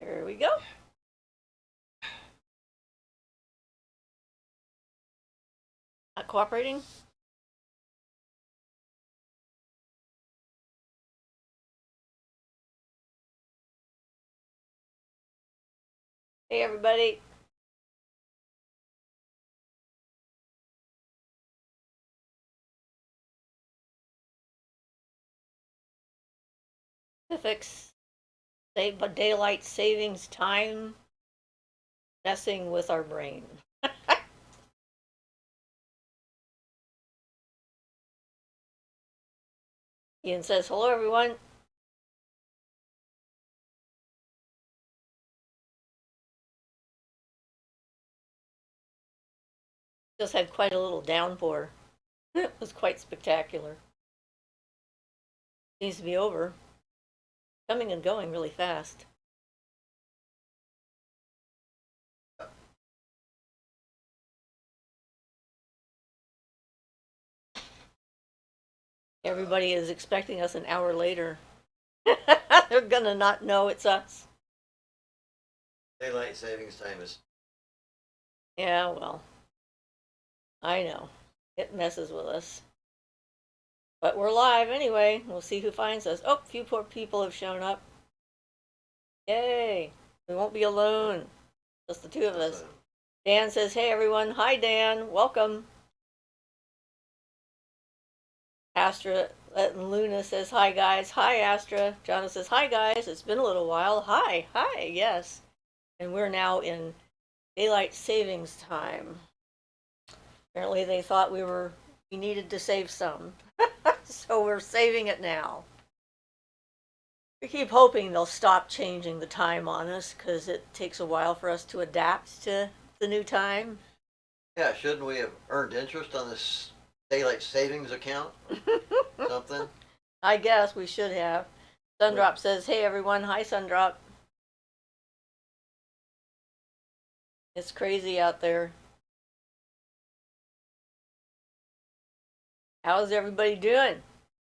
Here we go. Not cooperating? Hey, everybody. Pacific's daylight savings time messing with our brain. Ian says, hello, everyone. Just had quite a little downpour. It was quite spectacular. Needs to be over. Coming and going really fast. Everybody is expecting us an hour later. They're gonna not know it's us. Daylight savings time is. Yeah, well, I know. It messes with us. But we're live anyway. We'll see who finds us. Oh, a few poor people have shown up. Yay. We won't be alone. Just the two of us. Dan says, hey everyone. Hi Dan. Welcome. Astra and Luna says, hi guys. Hi Astra. Jonna says, hi guys. It's been a little while. Hi. Hi. Yes. And we're now in daylight savings time. Apparently they thought we needed to save some. So we're saving it now. We keep hoping they'll stop changing the time on us because it takes a while for us to adapt to the new time. Yeah, shouldn't we have earned interest on this daylight savings account or something? I guess we should have. Sundrop says, hey everyone. Hi Sundrop. It's crazy out there. How's everybody doing?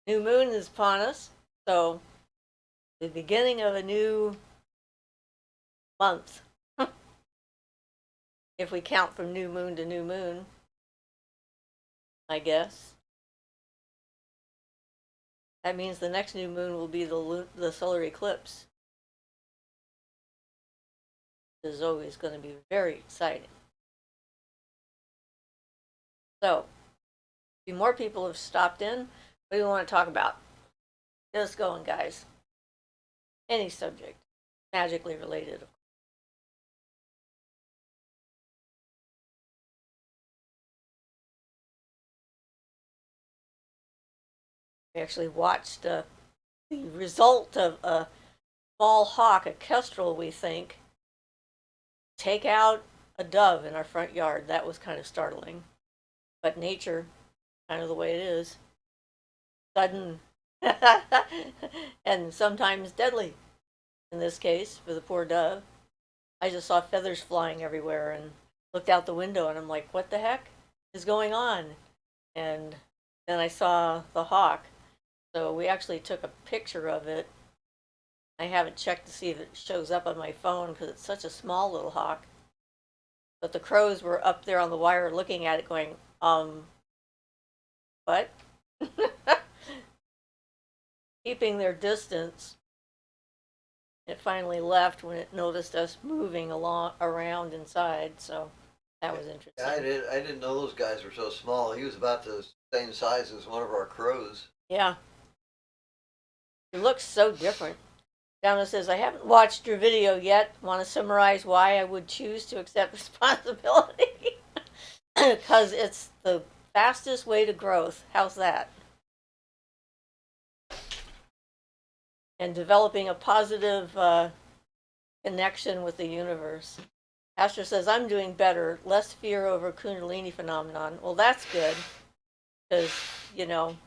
New moon is upon us, so the beginning of a new month. If we count from new moon to new moon, I guess. That means the next new moon will be the solar eclipse. This is always going to be very exciting. So, a few more people have stopped in. What do you want to talk about? Get us going, guys. Any subject, magically related. We actually watched the result of a small hawk, a kestrel, we think, take out a dove in our front yard. That was kind of startling. But nature, kind of the way it is, sudden and sometimes deadly. In this case, for the poor dove, I just saw feathers flying everywhere and looked out the window and I'm like, what the heck is going on? And then I saw the hawk. So we actually took a picture of it. I haven't checked to see if it shows up on my phone because it's such a small little hawk. But the crows were up there on the wire looking at it going, what? Keeping their distance. It finally left when it noticed us moving around inside, so that was interesting. Yeah, I didn't know those guys were so small. He was about the same size as one of our crows. Yeah. It looks so different. Donna says, I haven't watched your video yet. Want to summarize why I would choose to accept responsibility? Because it's the fastest way to growth. How's that? And developing a positive connection with the universe. Astra says, I'm doing better. Less fear over Kundalini phenomenon. Well, that's good. Because,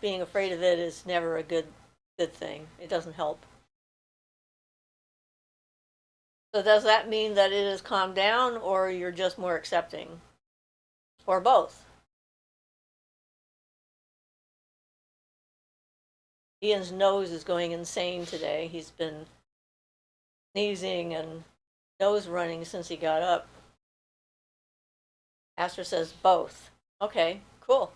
being afraid of it is never a good thing. It doesn't help. So does that mean that it has calmed down or you're just more accepting? Or both? Ian's nose is going insane today. He's been sneezing and nose running since he got up. Astra says both. Okay, cool.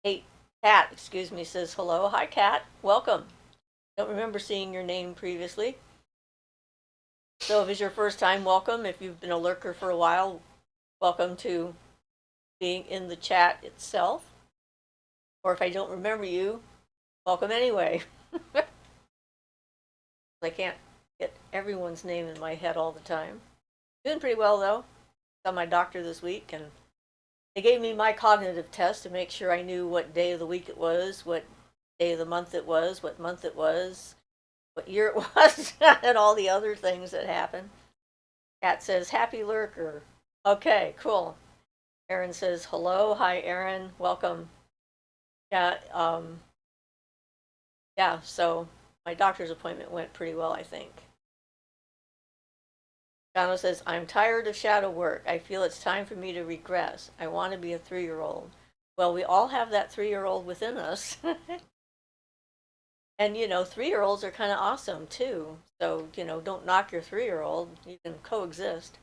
Hey, Kat, excuse me, says hello. Hi, Kat. Welcome. Don't remember seeing your name previously. So if it's your first time, welcome. If you've been a lurker for a while, welcome to being in the chat itself. Or if I don't remember you, welcome anyway. I can't get everyone's name in my head all the time. Doing pretty well though. Saw my doctor this week and they gave me my cognitive test to make sure I knew what day of the week it was, what day of the month it was, what month it was, what year it was, and all the other things that happened. Kat says, happy lurker. Okay, cool. Erin says, hello. Hi, Erin. Welcome. Yeah, yeah, so my doctor's appointment went pretty well, I think. Jono says, I'm tired of shadow work. I feel it's time for me to regress. I want to be a 3-year-old. Well, we all have that 3-year-old within us. And, 3-year-olds are kind of awesome, too. So, don't knock your 3-year-old. You can coexist.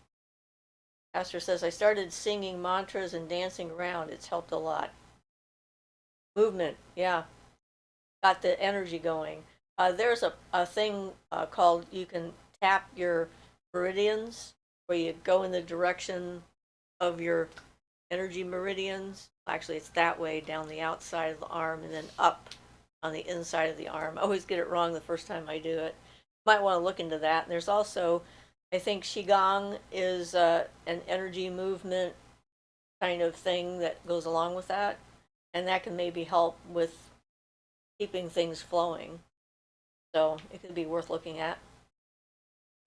Pastor says, I started singing mantras and dancing around. It's helped a lot. Movement, yeah. Got the energy going. There's a thing called, you can tap your meridians, where you go in the direction of your energy meridians. Actually, it's that way down the outside of the arm and then up on the inside of the arm. I always get it wrong the first time I do it. Might want to look into that. And there's also, I think Qigong is an energy movement kind of thing that goes along with that. And that can maybe help with keeping things flowing. So it could be worth looking at.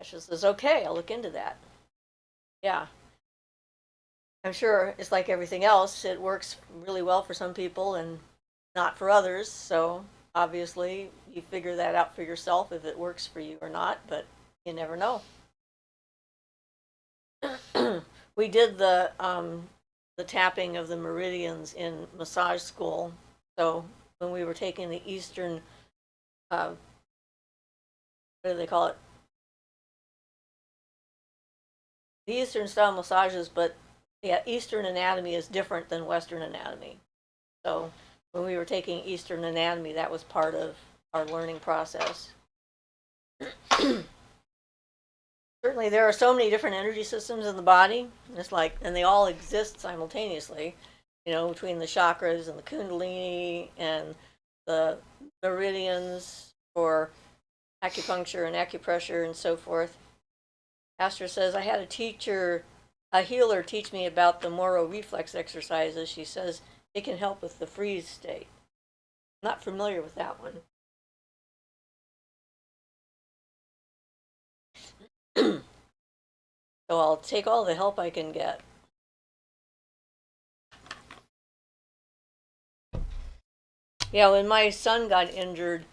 Asha says, okay, I'll look into that. Yeah. I'm sure it's like everything else. It works really well for some people and not for others. So obviously you figure that out for yourself if it works for you or not, but you never know. We did the tapping of the meridians in massage school. So when we were taking the Eastern, what do they call it? The Eastern style massages, but yeah, Eastern anatomy is different than Western anatomy. So when we were taking Eastern anatomy, that was part of our learning process. Certainly, there are so many different energy systems in the body. It's like, and they all exist simultaneously, between the chakras and the kundalini and the meridians for acupuncture and acupressure and so forth. Astra says, I had a healer teach me about the Moro reflex exercises. She says it can help with the freeze state. I'm not familiar with that one. So I'll take all the help I can get. Yeah, when my son got injured,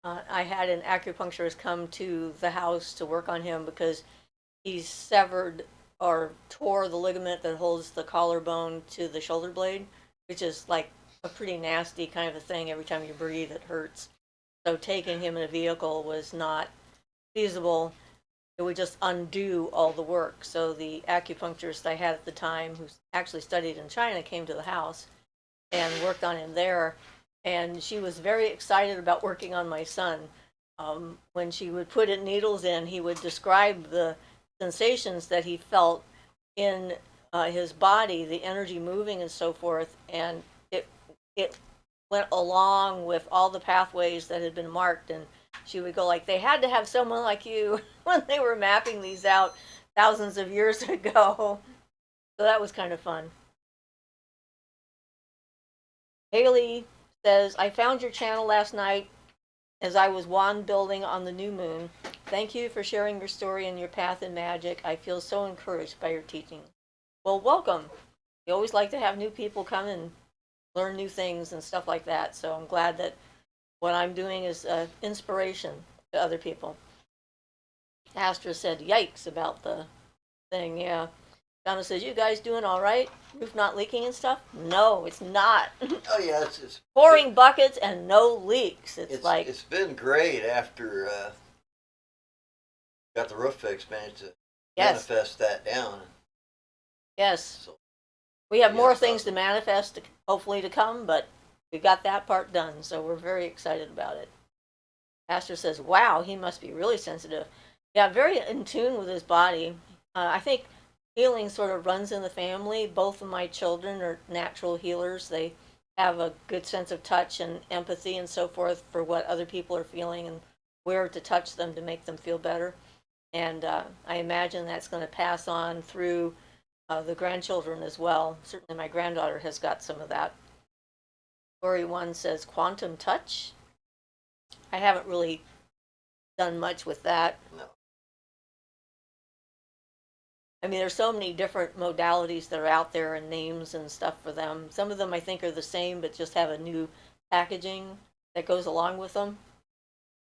I had an acupuncturist come to the house to work on him because he severed or tore the ligament that holds the collarbone to the shoulder blade, which is like a pretty nasty kind of a thing. Every time you breathe, it hurts. So taking him in a vehicle was not feasible. It would just undo all the work. So the acupuncturist I had at the time, who actually studied in China, came to the house and worked on him there. And she was very excited about working on my son. When she would put needles in, he would describe the sensations that he felt in his body, the energy moving and so forth, and it went along with all the pathways that had been marked. And she would go like, they had to have someone like you when they were mapping these out thousands of years ago. So that was kind of fun. Haley says, I found your channel last night as I was wand building on the new moon. Thank you for sharing your story and your path in magic. I feel so encouraged by your teaching. Well, welcome. We always like to have new people come and learn new things and stuff like that. So I'm glad that what I'm doing is inspiration to other people. Astra said, yikes, about the thing. Yeah. Donna says, you guys doing all right? Roof not leaking and stuff? No, it's not. Oh yeah, it's pouring buckets and no leaks. It's like it's been great after got the roof fixed, managed to Yes, manifest that down. yes. So We have yeah, more it's things to awesome. manifest, hopefully to come, but we got that part done, so we're very excited about it. Pastor says, "Wow, he must be really sensitive." Yeah, very in tune with his body. I think healing sort of runs in the family. Both of my children are natural healers. They have a good sense of touch and empathy and so forth for what other people are feeling and where to touch them to make them feel better. And I imagine that's going to pass on through the grandchildren as well. Certainly, my granddaughter has got some of that. Story one says quantum touch. I haven't really done much with that. No. I mean, there's so many different modalities that are out there and names and stuff for them. Some of them I think are the same, but just have a new packaging that goes along with them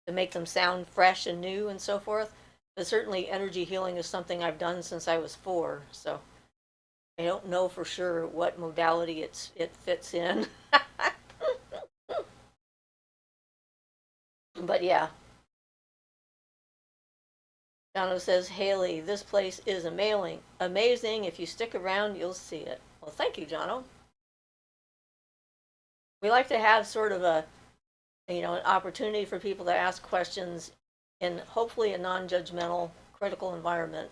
to make them sound fresh and new and so forth. But certainly, energy healing is something I've done since I was 4. So I don't know for sure what modality it fits in. But yeah, Jono says, Haley, this place is amazing. If you stick around, you'll see it. Well, thank you, Jono. We like to have sort of an opportunity for people to ask questions in hopefully a non-judgmental, critical environment,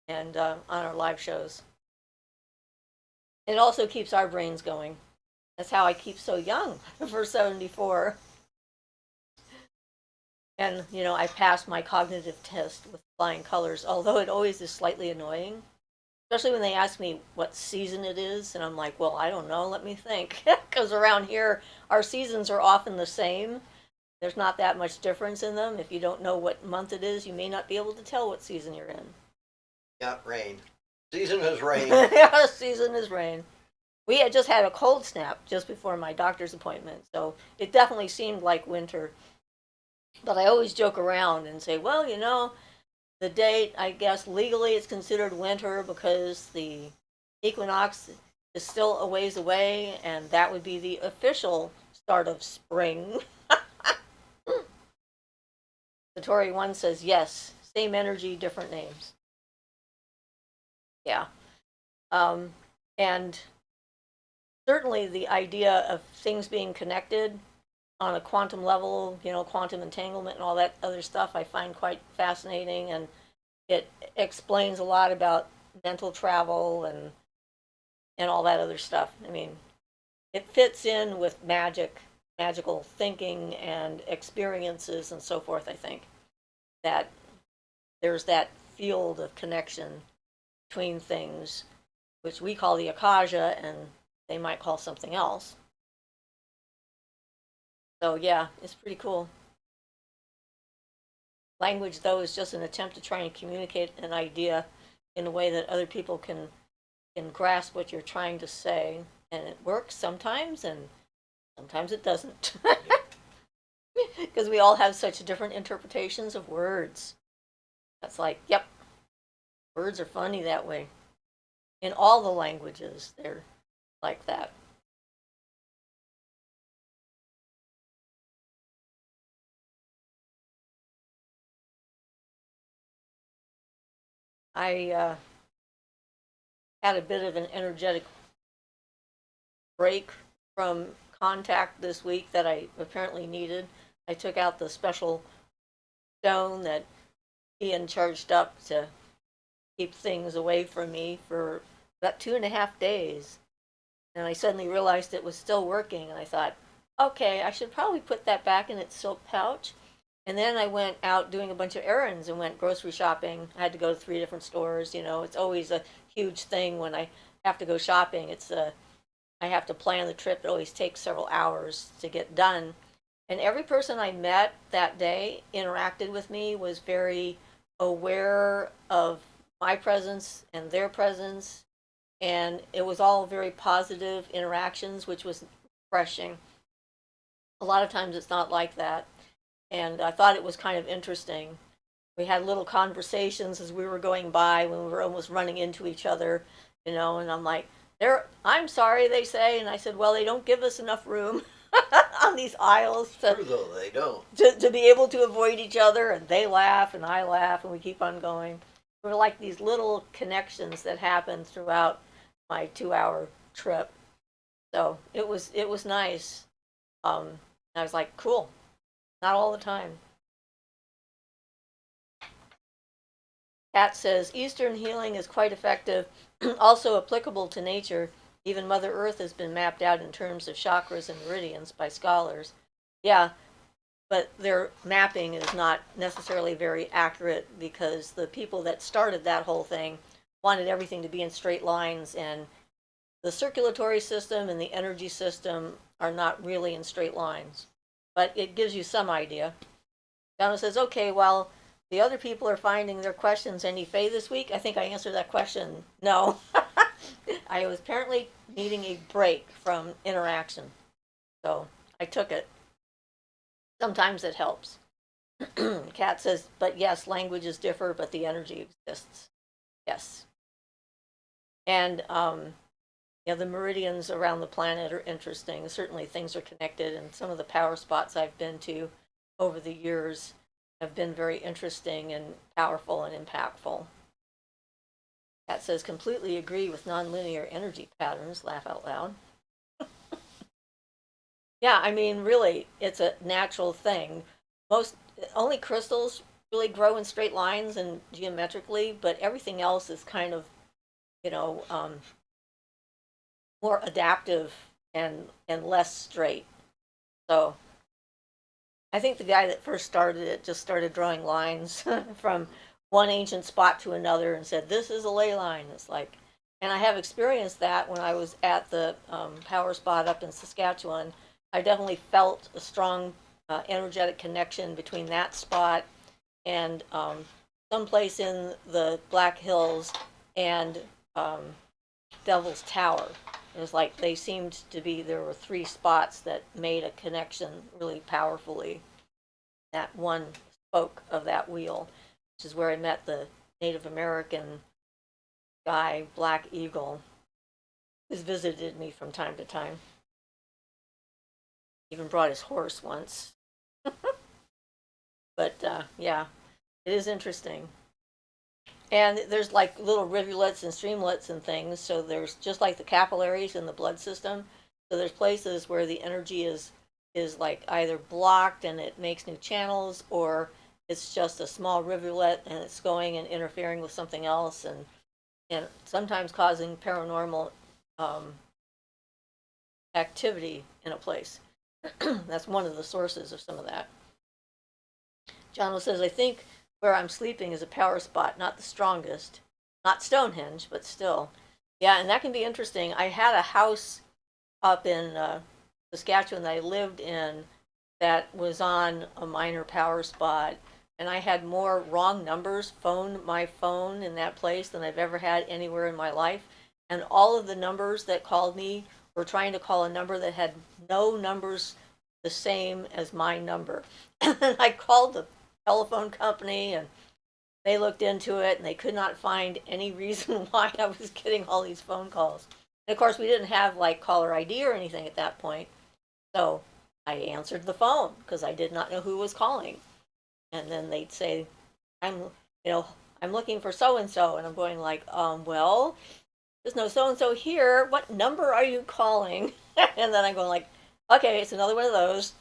and on our live shows. It also keeps our brains going. That's how I keep so young for 74. And, I passed my cognitive test with flying colors, although it always is slightly annoying, especially when they ask me what season it is. And I'm like, well, I don't know. Let me think. Because around here, our seasons are often the same. There's not that much difference in them. If you don't know what month it is, you may not be able to tell what season you're in. Yeah, rain. Season is rain. Yeah, season is rain. We had just had a cold snap just before my doctor's appointment, so it definitely seemed like winter. But I always joke around and say, well, the date, I guess legally it's considered winter because the equinox is still a ways away, and that would be the official start of spring. Satori 1 says, yes, same energy, different names. Yeah. Um, and certainly the idea of things being connected on a quantum level, quantum entanglement and all that other stuff, I find quite fascinating, and it explains a lot about mental travel and all that other stuff. I mean, it fits in with magical thinking and experiences and so forth. I think that there's that field of connection between things, which we call the akasha, and they might call something else. So yeah, it's pretty cool. Language, though, is just an attempt to try and communicate an idea in a way that other people can grasp what you're trying to say, and it works sometimes, and sometimes it doesn't, because we all have such different interpretations of words. That's like, yep, words are funny that way. In all the languages, they're like that. I had a bit of an energetic break from contact this week that I apparently needed. I took out the special stone that Ian charged up to keep things away from me for about 2.5 days. And I suddenly realized it was still working, and I thought, okay, I should probably put that back in its silk pouch. And then I went out doing a bunch of errands and went grocery shopping. I had to go to 3 different stores. It's always a huge thing when I have to go shopping. I have to plan the trip. It always takes several hours to get done. And every person I met that day interacted with me was very aware of my presence and their presence. And it was all very positive interactions, which was refreshing. A lot of times it's not like that. And I thought it was kind of interesting. We had little conversations as we were going by when we were almost running into each other, and I'm like, I'm sorry, they say. And I said, well, they don't give us enough room. on these aisles True though, they don't. to be able to avoid each other, and they laugh and I laugh and we keep on going. We're like these little connections that happen throughout my 2 hour trip. So it was nice. I was like, cool. Not all the time. Kat says Eastern healing is quite effective, also applicable to nature. Even Mother Earth has been mapped out in terms of chakras and meridians by scholars. Yeah, but their mapping is not necessarily very accurate because the people that started that whole thing wanted everything to be in straight lines, and the circulatory system and the energy system are not really in straight lines. But it gives you some idea. Donna says, okay, well, the other people are finding their questions any Faye this week. I think I answered that question. No. I was apparently needing a break from interaction. So I took it. Sometimes it helps. Kat says, but yes, languages differ, but the energy exists. Yes. And yeah, the meridians around the planet are interesting. Certainly things are connected, and some of the power spots I've been to over the years have been very interesting and powerful and impactful. Kat says, completely agree with nonlinear energy patterns. Laugh out loud. Yeah, I mean, really, it's a natural thing. Most only crystals really grow in straight lines and geometrically, but everything else is kind of, you know, more adaptive and less straight. So I think the guy that first started it just started drawing lines from one ancient spot to another and said, "This is a ley line." It's like, and I have experienced that when I was at the power spot up in Saskatchewan. I definitely felt a strong energetic connection between that spot and someplace in the Black Hills and Devil's Tower. It was like they seemed to be, there were three spots that made a connection really powerfully. That one spoke of that wheel, which is where I met the Native American guy, Black Eagle, who's visited me from time to time. Even brought his horse once. But yeah, it is interesting. And there's like little rivulets and streamlets and things. So there's just like the capillaries in the blood system. So there's places where the energy is like either blocked and it makes new channels, or it's just a small rivulet and it's going and interfering with something else, and sometimes causing paranormal activity in a place. That's one of the sources of some of that. Jono says, I think where I'm sleeping is a power spot, not the strongest. Not Stonehenge, but still. Yeah, and that can be interesting. I had a house up in Saskatchewan that I lived in that was on a minor power spot, and I had more wrong numbers phoned my phone in that place than I've ever had anywhere in my life. And all of the numbers that called me were trying to call a number that had no numbers the same as my number. And I called the telephone company and they looked into it and they could not find any reason why I was getting all these phone calls. And of course, we didn't have like caller ID or anything at that point. So I answered the phone because I did not know who was calling. And then they'd say, I'm, I'm looking for so and so. And I'm going like, well, there's no so and so here. What number are you calling? And then I'm going like, okay, it's another one of those.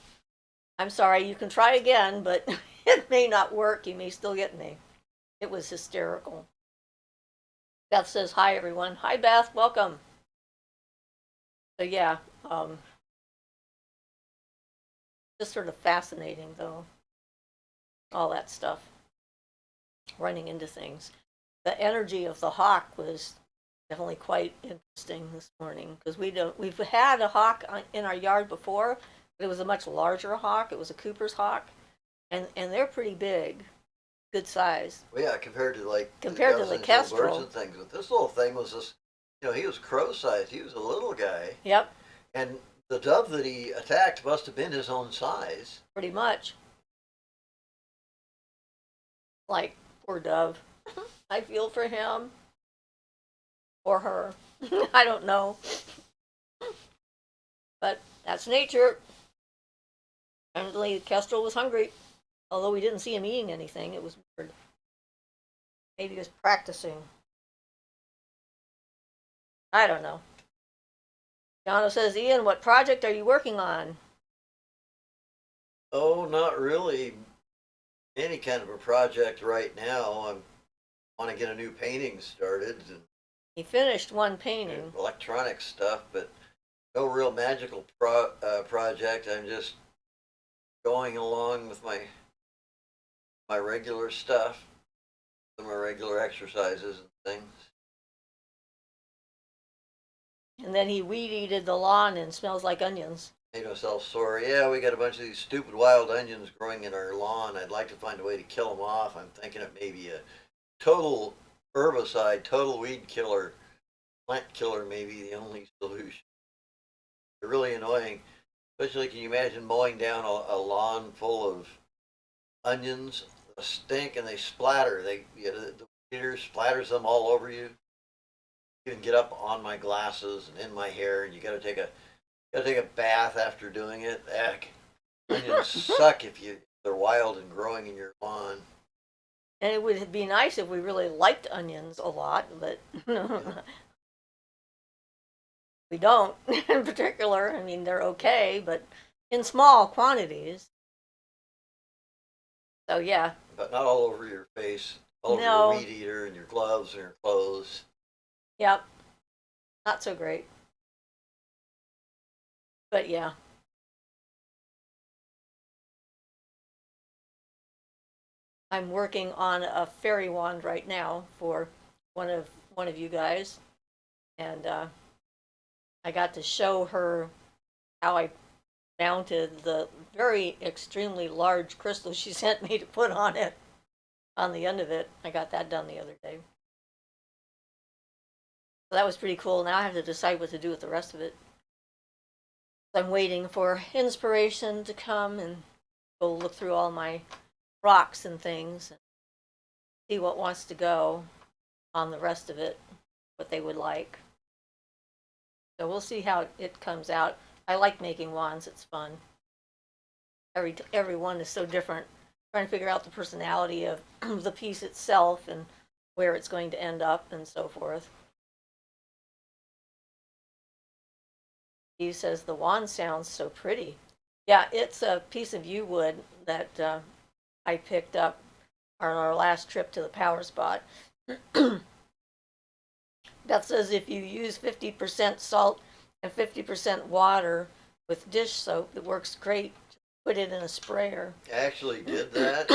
I'm sorry, you can try again, but it may not work. You may still get me. It was hysterical. Beth says, hi, everyone. Hi, Beth. Welcome. So, yeah, just sort of fascinating, though, all that stuff, running into things. The energy of the hawk was definitely quite interesting this morning because we've had a hawk in our yard before, but it was a much larger hawk. It was a Cooper's hawk, and they're pretty big, good size. Well, yeah, compared to like the kestrel birds and things, but this little thing was just, he was crow sized. He was a little guy. Yep. And the dove that he attacked must have been his own size. Pretty much. Like, poor dove. I feel for him. Or her. I don't know. But that's nature. Apparently, Kestrel was hungry, although we didn't see him eating anything. It was weird. Maybe he was practicing. I don't know. Jono says, Ian, what project are you working on? Oh, not really any kind of a project right now. I want to get a new painting started and He finished one painting. electronic stuff, but no real magical project. I'm just going along with my regular stuff, my regular exercises and things. And then he weed eated the lawn and smells like onions. Made myself sore. Yeah, we got a bunch of these stupid wild onions growing in our lawn. I'd like to find a way to kill them off. I'm thinking of maybe a total herbicide, total weed killer, plant killer, maybe the only solution. They're really annoying. Especially, can you imagine mowing down a lawn full of onions? They stink and they splatter. The weeder splatters them all over you. You can get up on my glasses and in my hair, and you got to take a bath after doing it. Heck, onions suck if they're wild and growing in your lawn. And it would be nice if we really liked onions a lot, but we don't in particular. I mean, they're okay, but in small quantities. So, yeah. But not all over your face, all over No. your weed eater and your gloves and your clothes. Yep. Not so great. But yeah. I'm working on a fairy wand right now for one of you guys, and I got to show her how I mounted the very extremely large crystal she sent me to put on it, on the end of it. I got that done the other day. So that was pretty cool. Now I have to decide what to do with the rest of it. I'm waiting for inspiration to come and go look through all my rocks and things and see what wants to go on the rest of it, what they would like. So we'll see how it comes out. I like making wands. It's fun. Every one is so different. Trying to figure out the personality of the piece itself and where it's going to end up and so forth. He says the wand sounds so pretty. Yeah, it's a piece of yew wood that I picked up on our last trip to the power spot. Beth says if you use 50% salt and 50% water with dish soap, it works great. Put it in a sprayer. I actually did that,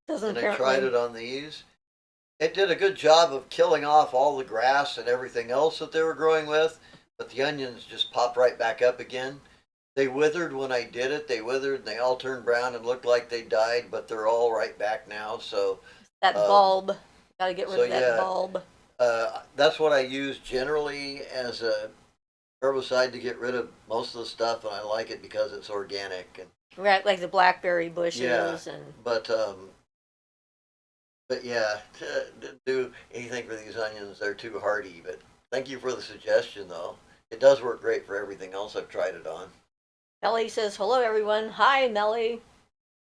Doesn't and I tried it on these. It did a good job of killing off all the grass and everything else that they were growing with, but the onions just popped right back up again. They withered when I did it. They withered and they all turned brown and looked like they died, but they're all right back now. So that bulb, got to get rid of that bulb. That's what I use generally as a herbicide to get rid of most of the stuff, and I like it because it's organic. And right, like the blackberry bushes. Yeah, and but yeah, didn't do anything for these onions. They're too hardy. But thank you for the suggestion, though. It does work great for everything else I've tried it on. Melly says, hello, everyone. Hi, Melly.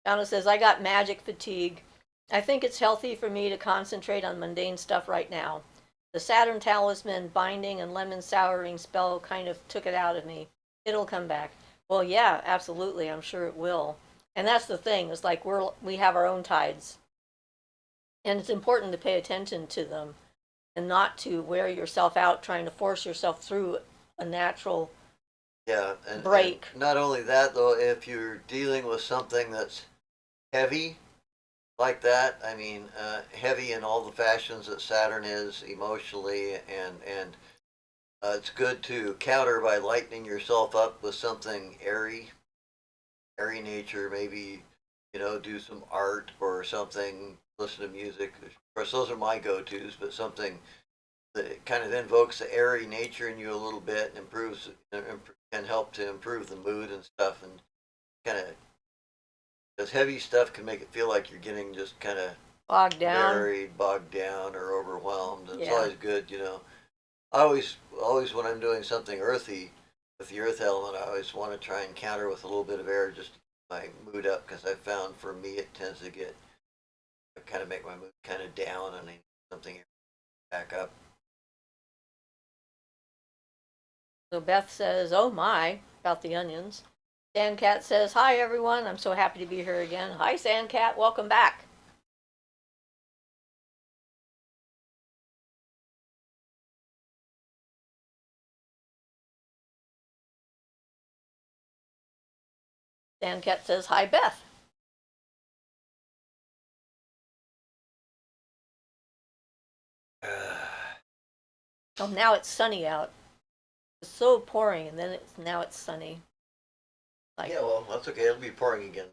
Donna says, I got magic fatigue. I think it's healthy for me to concentrate on mundane stuff right now. The Saturn talisman binding and lemon souring spell kind of took it out of me. It'll come back. Well, yeah, absolutely. I'm sure it will. And that's the thing. It's like we have our own tides. And it's important to pay attention to them and not to wear yourself out trying to force yourself through a natural break. And not only that, though, if you're dealing with something that's heavy like that, I mean, heavy in all the fashions that Saturn is emotionally, and it's good to counter by lightening yourself up with something airy nature, maybe, do some art or something, listen to music. Of course, those are my go-tos, but something that kind of invokes the airy nature in you a little bit and can help to improve the mood and stuff, and kind of, because heavy stuff can make it feel like you're getting just kind of bogged down or overwhelmed. It's always good, I always when I'm doing something earthy with the earth element, I always want to try and counter with a little bit of air, just my mood up because I found for me it tends to get kind of make my mood kind of down and I need something back up. So Beth says, "Oh my," about the onions. Sandcat says, "Hi everyone, I'm so happy to be here again." Hi Sandcat, welcome back. Sandcat says, "Hi Beth." Oh, now it's sunny out. It's so pouring, and then now it's sunny. Like, Yeah, well, that's okay. It'll be pouring again.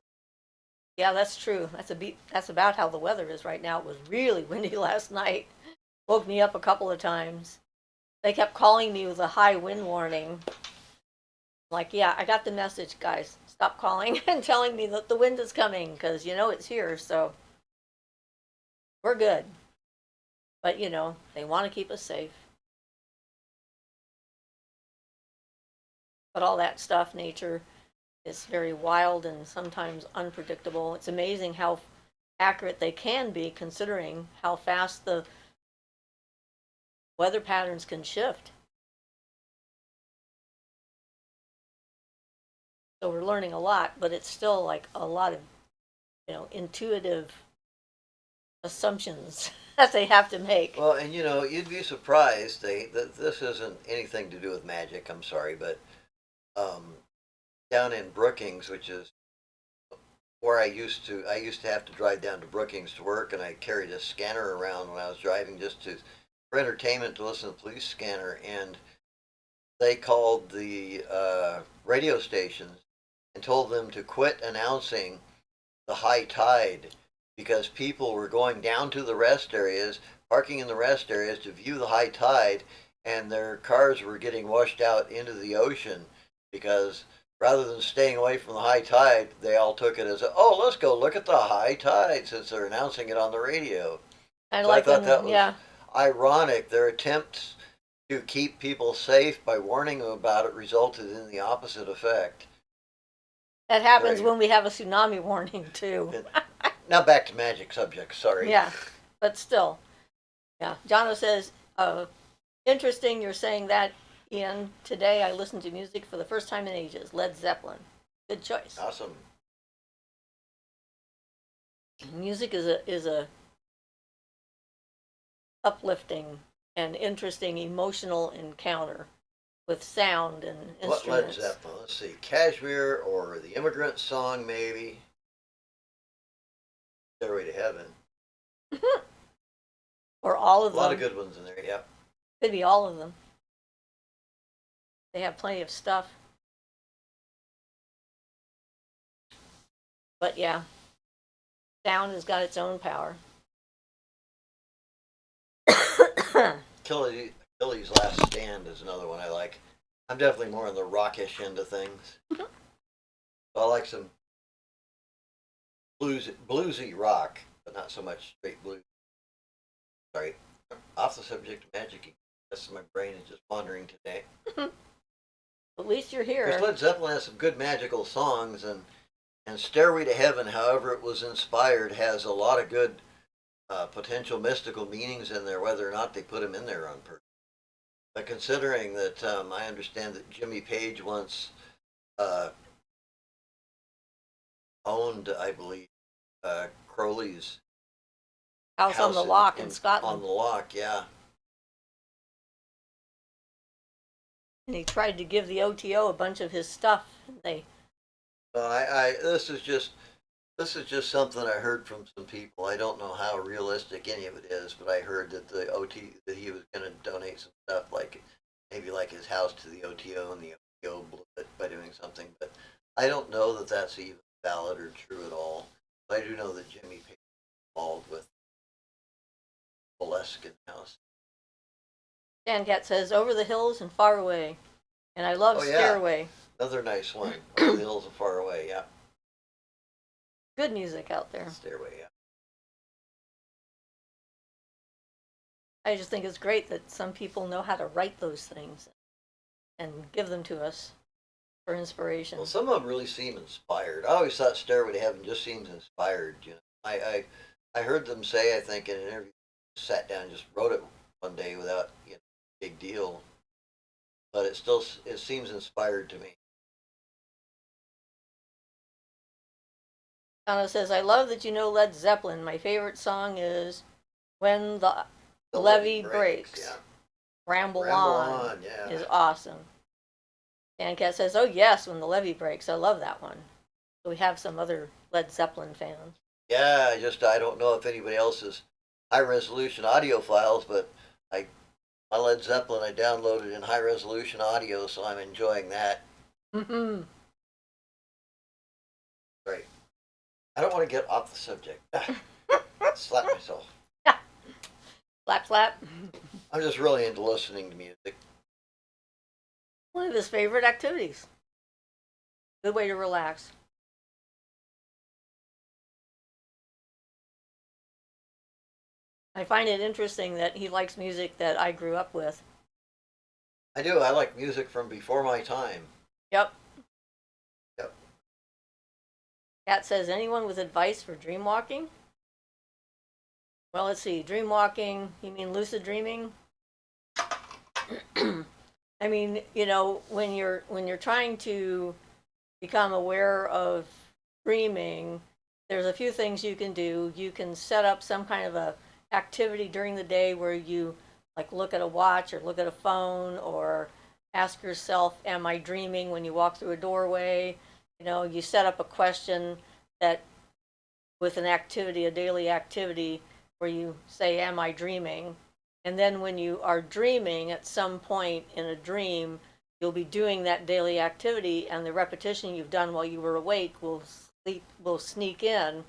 yeah, that's true. That's about how the weather is right now. It was really windy last night. Woke me up a couple of times. They kept calling me with a high wind warning. Like, yeah, I got the message, guys. Stop calling and telling me that the wind is coming because you know it's here. So we're good. But they want to keep us safe. But all that stuff, nature, is very wild and sometimes unpredictable. It's amazing how accurate they can be considering how fast the weather patterns can shift. So we're learning a lot, but it's still like a lot of, intuitive assumptions that they have to make. Well, and you'd be surprised. This isn't anything to do with magic. I'm sorry, but um, down in Brookings, which is where I used to have to drive down to Brookings to work, and I carried a scanner around when I was driving just to for entertainment to listen to the police scanner, and they called the radio stations and told them to quit announcing the high tide because people were going down to the rest areas, parking in the rest areas to view the high tide, and their cars were getting washed out into the ocean because rather than staying away from the high tide, they all took it as, oh, let's go look at the high tide since they're announcing it on the radio. I So I like thought that when, was yeah, ironic. Their attempts to keep people safe by warning them about it resulted in the opposite effect. that happens Right. when we have a tsunami warning too. Now back to magic subjects. Sorry. Yeah, but still, yeah. Jono says, interesting you're saying that, Ian. Today I listened to music for the first time in ages. Led Zeppelin. Good choice. Awesome. Music is a uplifting and interesting emotional encounter with sound and What Led instruments. Zeppelin? Let's see. Kashmir or the Immigrant Song, maybe. Stairway to Heaven. Or all of A lot them. of good ones in there. Yep. Could be all of them. They have plenty of stuff. But yeah, sound has got its own power. Achilles' Last Stand is another one I like. I'm definitely more on the rockish end of things. I like some bluesy rock, but not so much straight blues. Sorry, off the subject of magic. Guess my brain is just wandering today. At least you're Because here. Led Zeppelin has some good magical songs, and Stairway to Heaven, however it was inspired, has a lot of good potential mystical meanings in there, whether or not they put them in there on purpose. But considering that I understand that Jimmy Page once uh, owned, I believe, Crowley's House on house the Loch in on Scotland. the Loch, yeah. And he tried to give the OTO a bunch of his stuff. And they, I this is just something I heard from some people. I don't know how realistic any of it is, but I heard that the OT that he was going to donate some stuff, like maybe like his house to the OTO, and the OTO blew it by doing something. But I don't know that that's even valid or true at all. But I do know that Jimmy Page is involved with Boleskine House. Cat says, over the hills and far away. And I love Oh yeah, Stairway. another nice one. Over the hills and far away. Yeah, Good music out there. Stairway. Yeah. I just think it's great that some people know how to write those things and give them to us. for inspiration. Well, some of them really seem inspired. I always thought Stairway to Heaven just seems inspired. I heard them say, I think in an interview, sat down and just wrote it one day without big deal. But it seems inspired to me. Donna says, I love that you know Led Zeppelin. My favorite song is When the Levee Breaks. Yeah. Ramble Ramble On On, yeah. is awesome. Dan Cat says, oh yes, When the Levee Breaks. I love that one. So we have some other Led Zeppelin fans. Yeah, I don't know if anybody else is high resolution audio files, but my Led Zeppelin I downloaded in high resolution audio, so I'm enjoying that. Mm-hmm. Great. I don't want to get off the subject. Slap myself. Slap, slap. I'm just really into listening to music. One of his favorite activities. Good way to relax. I find it interesting that he likes music that I grew up with. I do. I like music from before my time. Yep. Yep. Kat says, anyone with advice for dream walking? Well, let's see. Dream walking, you mean lucid dreaming? I mean, when you're trying to become aware of dreaming, there's a few things you can do. You can set up some kind of a activity during the day where you like look at a watch or look at a phone or ask yourself, am I dreaming, when you walk through a doorway. You set up a question that with an activity, a daily activity, where you say, am I dreaming? And then when you are dreaming, at some point in a dream, you'll be doing that daily activity, and the repetition you've done while you were awake will sneak in,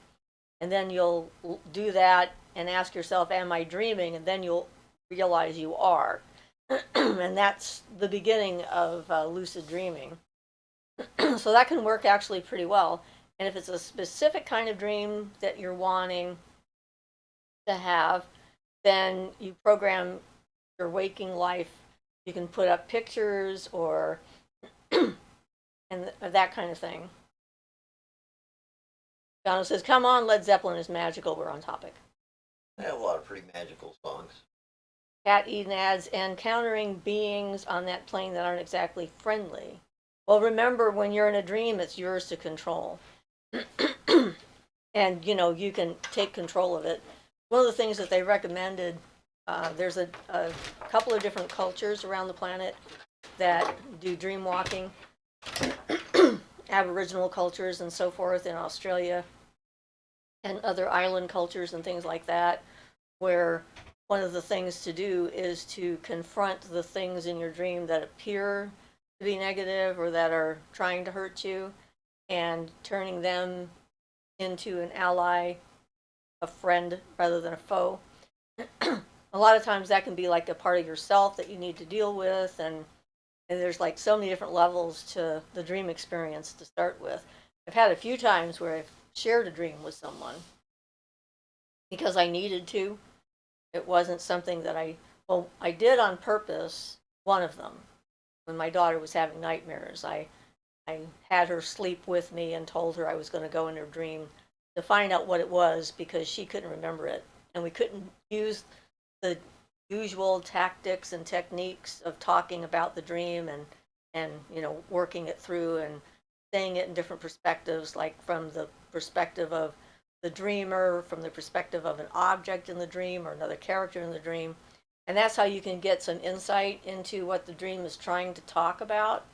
and then you'll do that and ask yourself, am I dreaming? And then you'll realize you are. And that's the beginning of lucid dreaming. So that can work actually pretty well. And if it's a specific kind of dream that you're wanting to have, then you program your waking life. You can put up pictures or and that kind of thing. Jono says, come on, Led Zeppelin is magical. We're on topic. I have a lot of pretty magical songs. Cat Eden adds, encountering beings on that plane that aren't exactly friendly. Well, remember, when you're in a dream, it's yours to control. And, you can take control of it. One of the things that they recommended, there's a couple of different cultures around the planet that do dream walking. Aboriginal cultures and so forth in Australia and other island cultures and things like that, where one of the things to do is to confront the things in your dream that appear to be negative or that are trying to hurt you, and turning them into an ally, a friend rather than a foe. A lot of times that can be like a part of yourself that you need to deal with, and there's like so many different levels to the dream experience to start with. I've had a few times where I've shared a dream with someone because I needed to. It wasn't something that I did on purpose. One of them, when my daughter was having nightmares, I had her sleep with me and told her I was going to go in her dream to find out what it was, because she couldn't remember it, and we couldn't use the usual tactics and techniques of talking about the dream and working it through and saying it in different perspectives, like from the perspective of the dreamer, from the perspective of an object in the dream or another character in the dream. And that's how you can get some insight into what the dream is trying to talk about.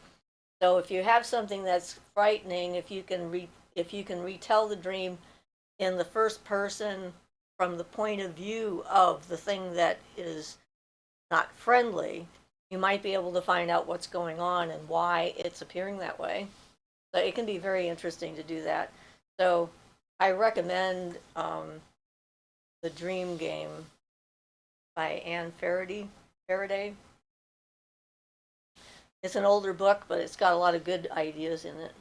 So if you have something that's frightening, if you can retell the dream in the first person from the point of view of the thing that is not friendly, you might be able to find out what's going on and why it's appearing that way. So it can be very interesting to do that. So I recommend The Dream Game by Anne Faraday. It's an older book, but it's got a lot of good ideas in it.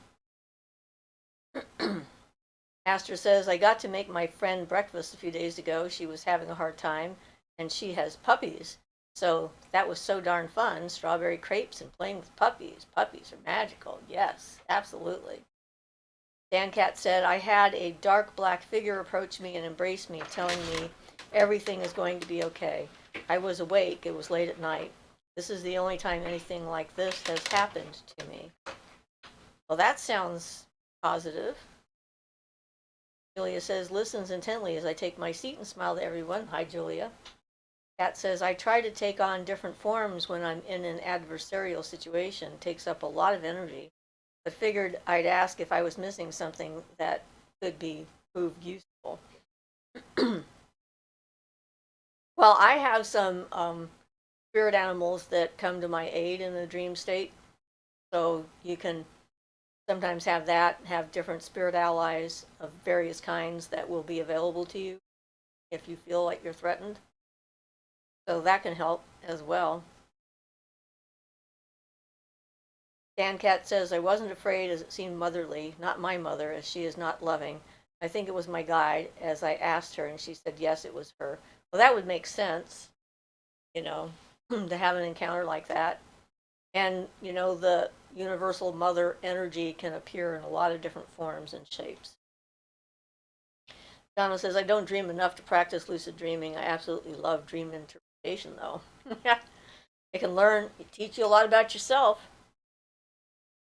Astra says, I got to make my friend breakfast a few days ago. She was having a hard time, and she has puppies. So that was so darn fun. Strawberry crepes and playing with puppies. Puppies are magical. Yes, absolutely. Dan Cat said, I had a dark black figure approach me and embrace me, telling me everything is going to be okay. I was awake. It was late at night. This is the only time anything like this has happened to me. Well, that sounds positive. Julia says, listens intently as I take my seat and smile to everyone. Hi, Julia. Kat says, I try to take on different forms when I'm in an adversarial situation. It takes up a lot of energy, but figured I'd ask if I was missing something that could be proved useful. Well, I have some spirit animals that come to my aid in the dream state. So you can sometimes have that, have different spirit allies of various kinds that will be available to you if you feel like you're threatened. So that can help as well. Dan Cat says, I wasn't afraid as it seemed motherly, not my mother, as she is not loving. I think it was my guide, as I asked her, and she said, yes, it was her. Well, that would make sense, you know, to have an encounter like that. And, you know, the universal mother energy can appear in a lot of different forms and shapes. Donna says, I don't dream enough to practice lucid dreaming. I absolutely love dream interpretation, though. It can teach you a lot about yourself.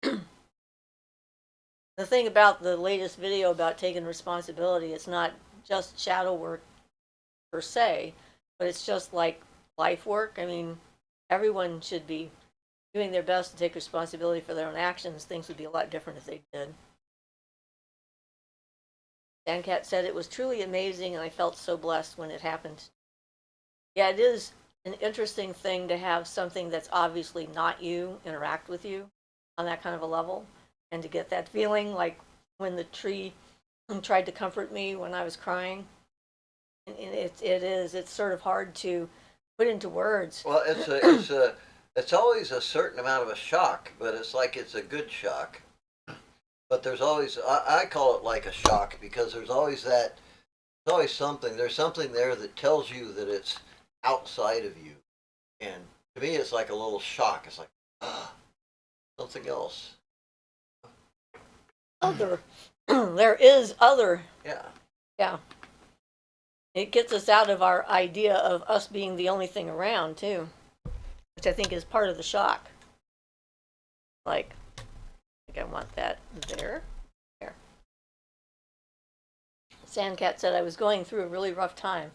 The thing about the latest video about taking responsibility, it's not just shadow work per se, but it's just like life work. I mean, everyone should be doing their best to take responsibility for their own actions. Things would be a lot different if they did. Dan Cat said, it was truly amazing, and I felt so blessed when it happened. Yeah, it is an interesting thing to have something that's obviously not you interact with you on that kind of a level, and to get that feeling like when the tree tried to comfort me when I was crying. And it's sort of hard to put into words. Well, it's always a certain amount of a shock, but it's like it's a good shock. But there's always, I call it like a shock, because there's always something, there's something there that tells you that it's outside of you. And to me, it's like a little shock. It's like, something else. Other. There is other. Yeah. Yeah. It gets us out of our idea of us being the only thing around, too, which I think is part of the shock. Like, I think I want that there. There. Sandcat said, I was going through a really rough time.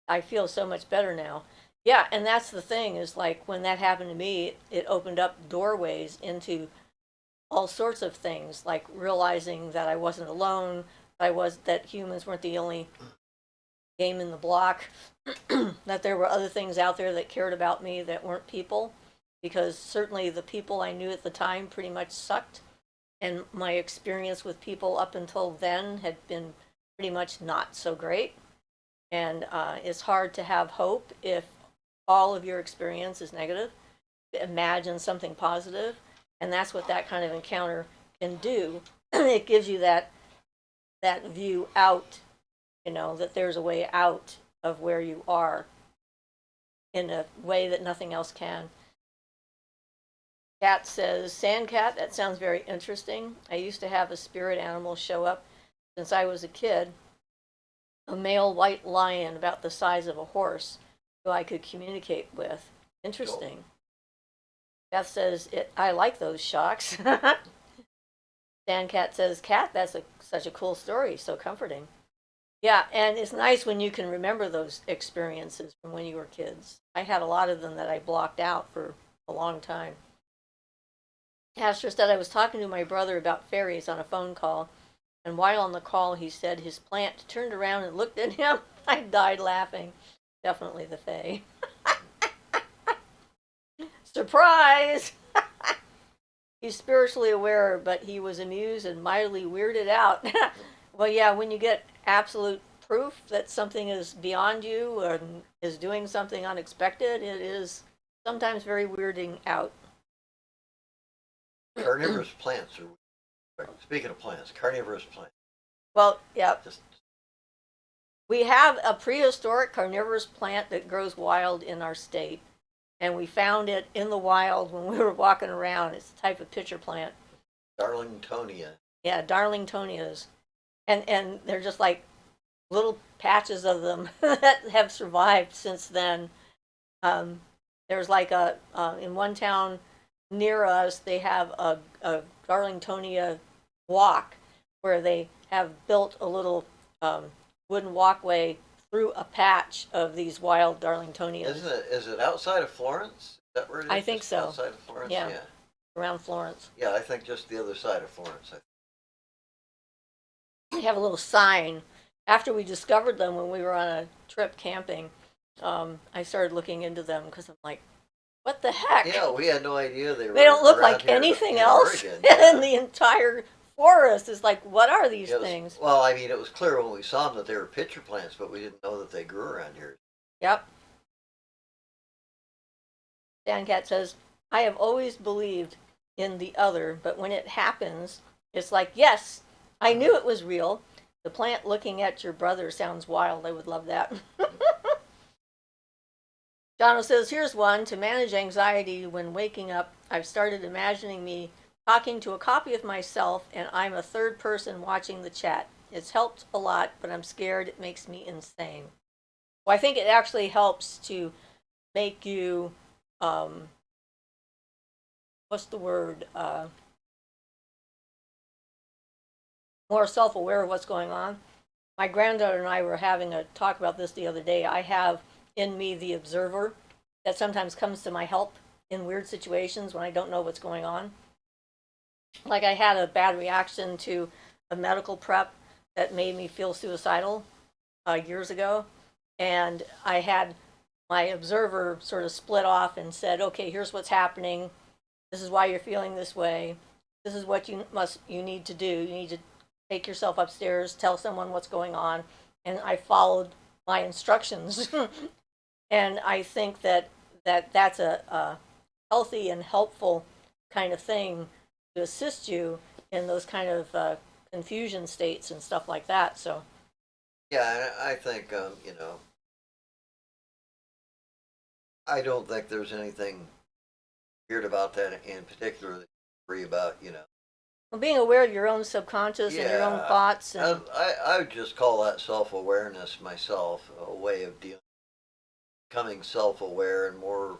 I feel so much better now. Yeah, and that's the thing, is like when that happened to me, it opened up doorways into all sorts of things, like realizing that I wasn't alone, that humans weren't the only game in the block, that there were other things out there that cared about me that weren't people, because certainly the people I knew at the time pretty much sucked, and my experience with people up until then had been pretty much not so great. And it's hard to have hope if all of your experience is negative. Imagine something positive, and that's what that kind of encounter can do. It gives you that view out, that there's a way out of where you are in a way that nothing else can. Cat says, Sandcat, that sounds very interesting. I used to have a spirit animal show up since I was a kid, a male white lion about the size of a horse who I could communicate with. Interesting. Cool. Beth says, I like those shocks. Sandcat says, Cat, that's such a cool story, so comforting. Yeah, and it's nice when you can remember those experiences from when you were kids. I had a lot of them that I blocked out for a long time. Astra said, I was talking to my brother about fairies on a phone call, and while on the call he said his plant turned around and looked at him. I died laughing. Definitely the fae. Surprise! He's spiritually aware, but he was amused and mildly weirded out. Well, yeah, when you get absolute proof that something is beyond you and is doing something unexpected, it is sometimes very weirding out. Carnivorous plants are, speaking of plants, carnivorous plants. Well, yeah. We have a prehistoric carnivorous plant that grows wild in our state. and we found it in the wild when we were walking around. It's a type of pitcher plant. Darlingtonia. Yeah, Darlingtonias, and they're just like little patches of them that have survived since then. There's like in one town near us, they have a Darlingtonia walk where they have built a little wooden walkway through a patch of these wild Darlingtonias. Isn't it? Is it outside of Florence? Is that where it is? I think Just so. outside of Florence. Yeah. Yeah. Around Florence. Yeah, I think just the other side of Florence. They have a little sign. After we discovered them when we were on a trip camping, I started looking into them because I'm like, what the heck? Yeah, we had no idea they were. They don't look around like here anything in else Oregon. Yeah. in the entire forest. Is like, what are these It was- things? Well, I mean, it was clear when we saw them that they were pitcher plants, but we didn't know that they grew around here. Yep. Dancat says, I have always believed in the other, but when it happens, it's like, yes, I knew it was real. The plant looking at your brother sounds wild. I would love that. Jono says, here's one. To manage anxiety when waking up, I've started imagining me talking to a copy of myself, and I'm a third person watching the chat. It's helped a lot, but I'm scared it makes me insane. Well, I think it actually helps to make you, what's the word? More self-aware of what's going on. My granddaughter and I were having a talk about this the other day. I have in me the observer that sometimes comes to my help in weird situations when I don't know what's going on. Like I had a bad reaction to a medical prep that made me feel suicidal years ago. And I had my observer sort of split off and said, okay, here's what's happening. This is why you're feeling this way. This is what you need to do. You need to take yourself upstairs, tell someone what's going on. And I followed my instructions. And I think that's a healthy and helpful kind of thing to assist you in those kind of confusion states and stuff like that. So Yeah, I think I don't think there's anything weird about that in particular that you worry about. well, being aware of your own subconscious and your own Yeah. thoughts. And I would just call that self-awareness myself, a way of becoming self-aware and more,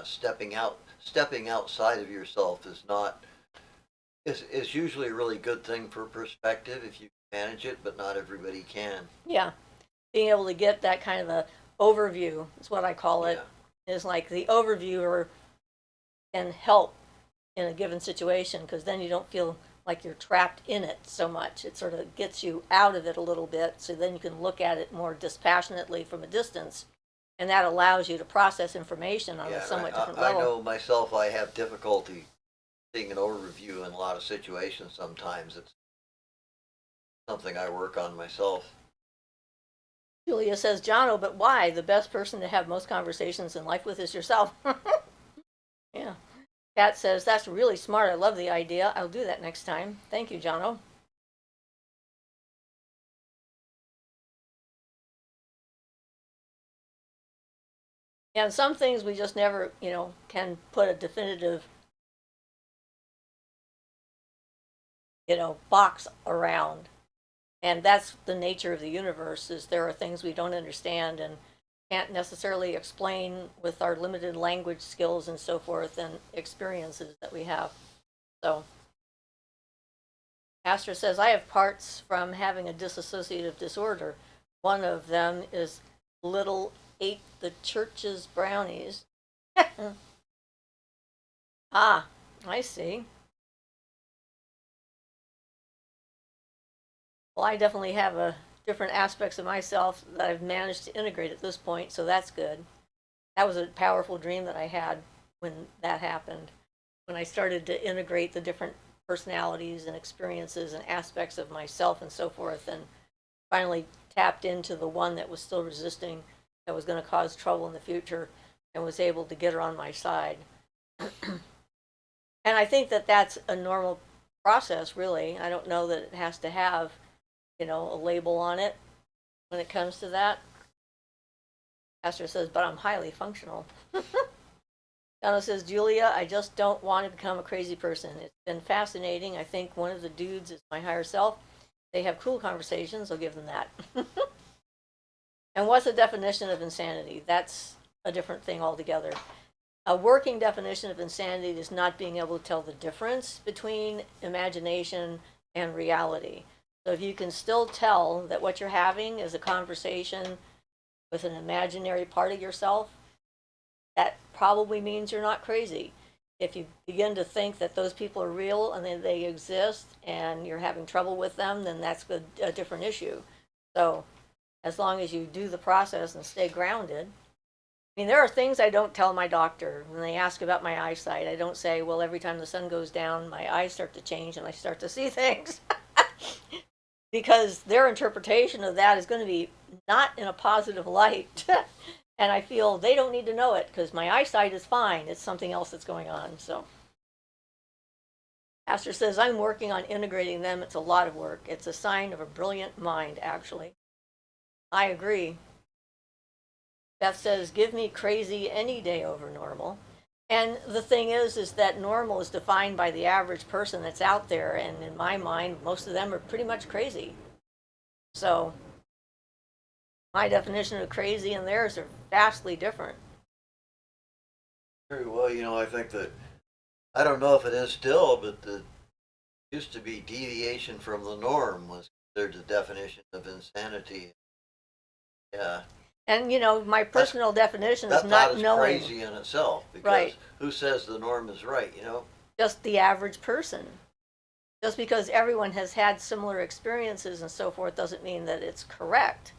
stepping outside of yourself is usually a really good thing for perspective if you manage it, but not everybody can. yeah, being able to get that kind of a overview is what I call it. Is like the overviewer can help in a given situation because then you don't feel like you're trapped in it so much. It sort of gets you out of it a little bit, so then you can look at it more dispassionately from a distance, and that allows you to process information on a somewhat different level. I know myself, I have difficulty seeing an overview in a lot of situations sometimes. It's something I work on myself. Julia says, Jono, but why? The best person to have most conversations in life with is yourself. Yeah. Kat says, that's really smart. I love the idea. I'll do that next time. Thank you, Jono. Yeah, and some things we just never, can put a definitive, box around. And that's the nature of the universe, is there are things we don't understand and can't necessarily explain with our limited language skills and so forth and experiences that we have. So Astra says, I have parts from having a dissociative disorder. One of them is little ate the church's brownies. Ah, I see. Well, I definitely have different aspects of myself that I've managed to integrate at this point, so that's good. That was a powerful dream that I had when that happened. When I started to integrate the different personalities and experiences and aspects of myself and so forth, and finally tapped into the one that was still resisting, that was going to cause trouble in the future, and was able to get her on my side. And I think that that's a normal process, really. I don't know that it has to have, a label on it when it comes to that. Pastor says, but I'm highly functional. Donna says, Julia, I just don't want to become a crazy person. It's been fascinating. I think one of the dudes is my higher self. They have cool conversations. I'll give them that. And what's the definition of insanity? That's a different thing altogether. A working definition of insanity is not being able to tell the difference between imagination and reality. So if you can still tell that what you're having is a conversation with an imaginary part of yourself, that probably means you're not crazy. If you begin to think that those people are real and they exist and you're having trouble with them, then that's a different issue. So as long as you do the process and stay grounded. I mean, there are things I don't tell my doctor when they ask about my eyesight. I don't say, well, every time the sun goes down, my eyes start to change and I start to see things. Because their interpretation of that is going to be not in a positive light. And I feel they don't need to know it because my eyesight is fine. It's something else that's going on. So Pastor says, I'm working on integrating them. It's a lot of work. It's a sign of a brilliant mind, actually. I agree. Beth says, give me crazy any day over normal. And the thing is that normal is defined by the average person that's out there. And in my mind, most of them are pretty much crazy. So my definition of crazy and theirs are vastly different. Very well, I think that, I don't know if it is still, but the used to be deviation from the norm was considered the definition of insanity. Yeah. And my personal definition is That not thought is knowing. crazy in itself because Right. who says the norm is right, Just the average person. Just because everyone has had similar experiences and so forth doesn't mean that it's correct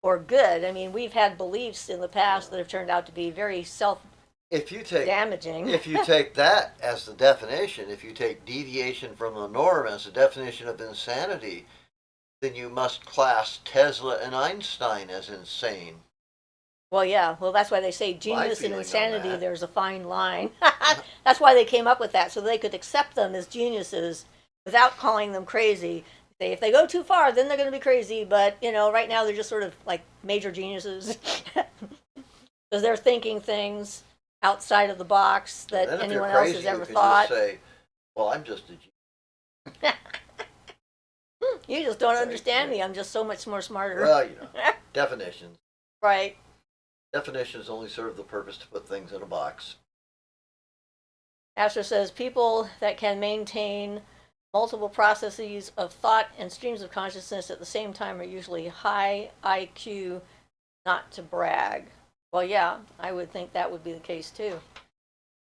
or good. I mean, we've had beliefs in the past that have turned out to be very self-damaging. If you take that as the definition, if you take deviation from the norm as the definition of insanity, then you must class Tesla and Einstein as insane. Well, yeah. Well, that's why they say My genius and feeling on insanity, that. there's a fine line. That's why they came up with that, so they could accept them as geniuses without calling them crazy. Say if they go too far, then they're going to be crazy. But, right now they're just sort of like major geniuses. Because they're thinking things outside of the box that And then if anyone you're else crazy, has ever you can thought. just say, well, I'm just a genius. You just don't understand me. I'm just so much more smarter. Well, definitions. Right. Definitions only serve the purpose to put things in a box. Asher says people that can maintain multiple processes of thought and streams of consciousness at the same time are usually high IQ, not to brag. Well, yeah, I would think that would be the case too.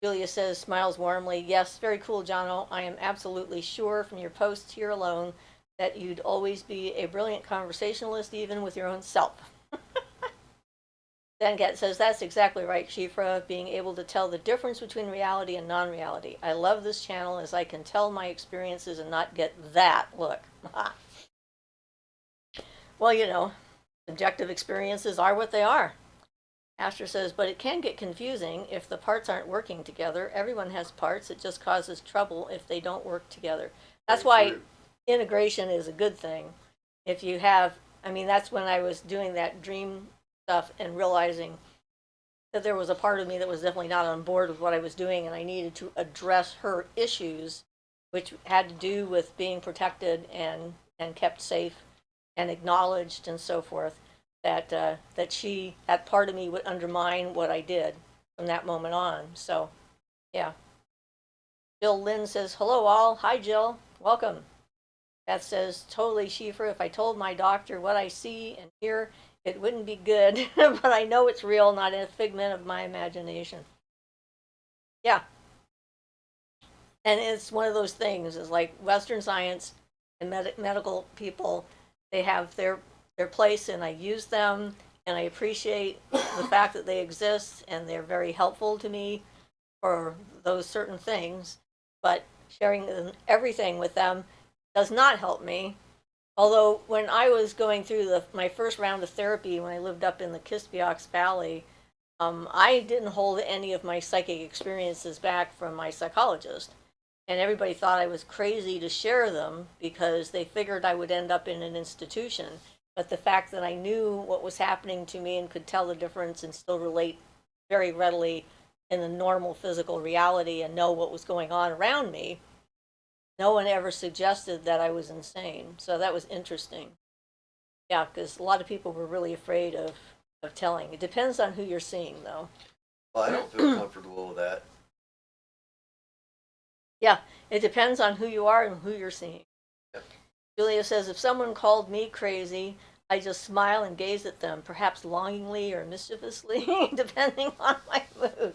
Julia says, smiles warmly, yes, very cool, Jono. I am absolutely sure from your posts here alone that you'd always be a brilliant conversationalist, even with your own self. Dengat says, that's exactly right, Siofra, being able to tell the difference between reality and non-reality. I love this channel as I can tell my experiences and not get that look. Well, subjective experiences are what they are. Astor says, but it can get confusing if the parts aren't working together. Everyone has parts. It just causes trouble if they don't work together. That's why integration is a good thing. If you have, that's when I was doing that dream stuff and realizing that there was a part of me that was definitely not on board with what I was doing, and I needed to address her issues, which had to do with being protected and kept safe and acknowledged and so forth. That part of me would undermine what I did from that moment on. So, yeah. Jill Lynn says, hello all. Hi, Jill. Welcome. Beth says, totally, Siofra. If I told my doctor what I see and hear, it wouldn't be good, but I know it's real, not a figment of my imagination. Yeah. And it's one of those things, is like Western science and medical people, they have their place, and I use them, and I appreciate the fact that they exist, and they're very helpful to me for those certain things, but sharing everything with them does not help me. Although when I was going through my first round of therapy when I lived up in the Kispiox Valley, I didn't hold any of my psychic experiences back from my psychologist. And everybody thought I was crazy to share them because they figured I would end up in an institution. But the fact that I knew what was happening to me and could tell the difference and still relate very readily in the normal physical reality and know what was going on around me, no one ever suggested that I was insane. So that was interesting. Yeah, because a lot of people were really afraid of telling. It depends on who you're seeing, though. Well, I don't feel comfortable with that. Yeah, it depends on who you are and who you're seeing. Yep. Julia says, if someone called me crazy, I just smile and gaze at them, perhaps longingly or mischievously, depending on my mood.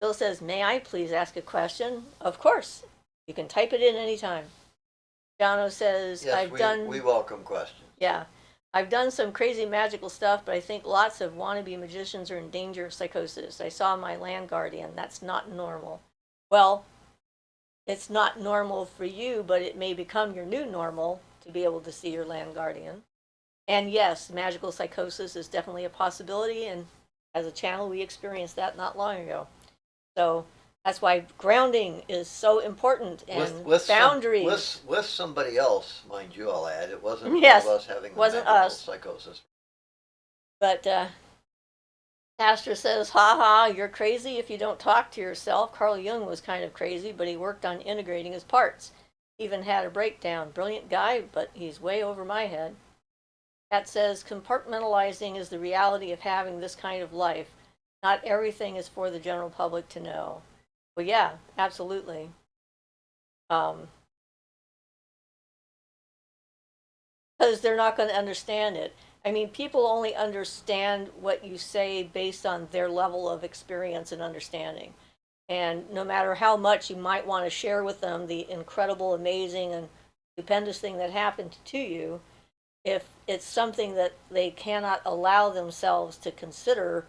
Bill says, may I please ask a question? Of course. You can type it in anytime. Jono says, Yes, we welcome questions. Yeah. I've done some crazy magical stuff, but I think lots of wannabe magicians are in danger of psychosis. I saw my land guardian. That's not normal. Well, it's not normal for you, but it may become your new normal to be able to see your land guardian. And yes, magical psychosis is definitely a possibility, and as a channel, we experienced that not long ago. So that's why grounding is so important, and boundaries. With somebody else, mind you, I'll add. It wasn't Yes, one of us having the wasn't magical us. psychosis. But Astra says, haha, you're crazy if you don't talk to yourself. Carl Jung was kind of crazy, but he worked on integrating his parts. Even had a breakdown. Brilliant guy, but he's way over my head. Kat says, compartmentalizing is the reality of having this kind of life. Not everything is for the general public to know. Well, yeah, absolutely. Because they're not going to understand it. I mean, people only understand what you say based on their level of experience and understanding. And no matter how much you might want to share with them the incredible, amazing, and stupendous thing that happened to you, if it's something that they cannot allow themselves to consider,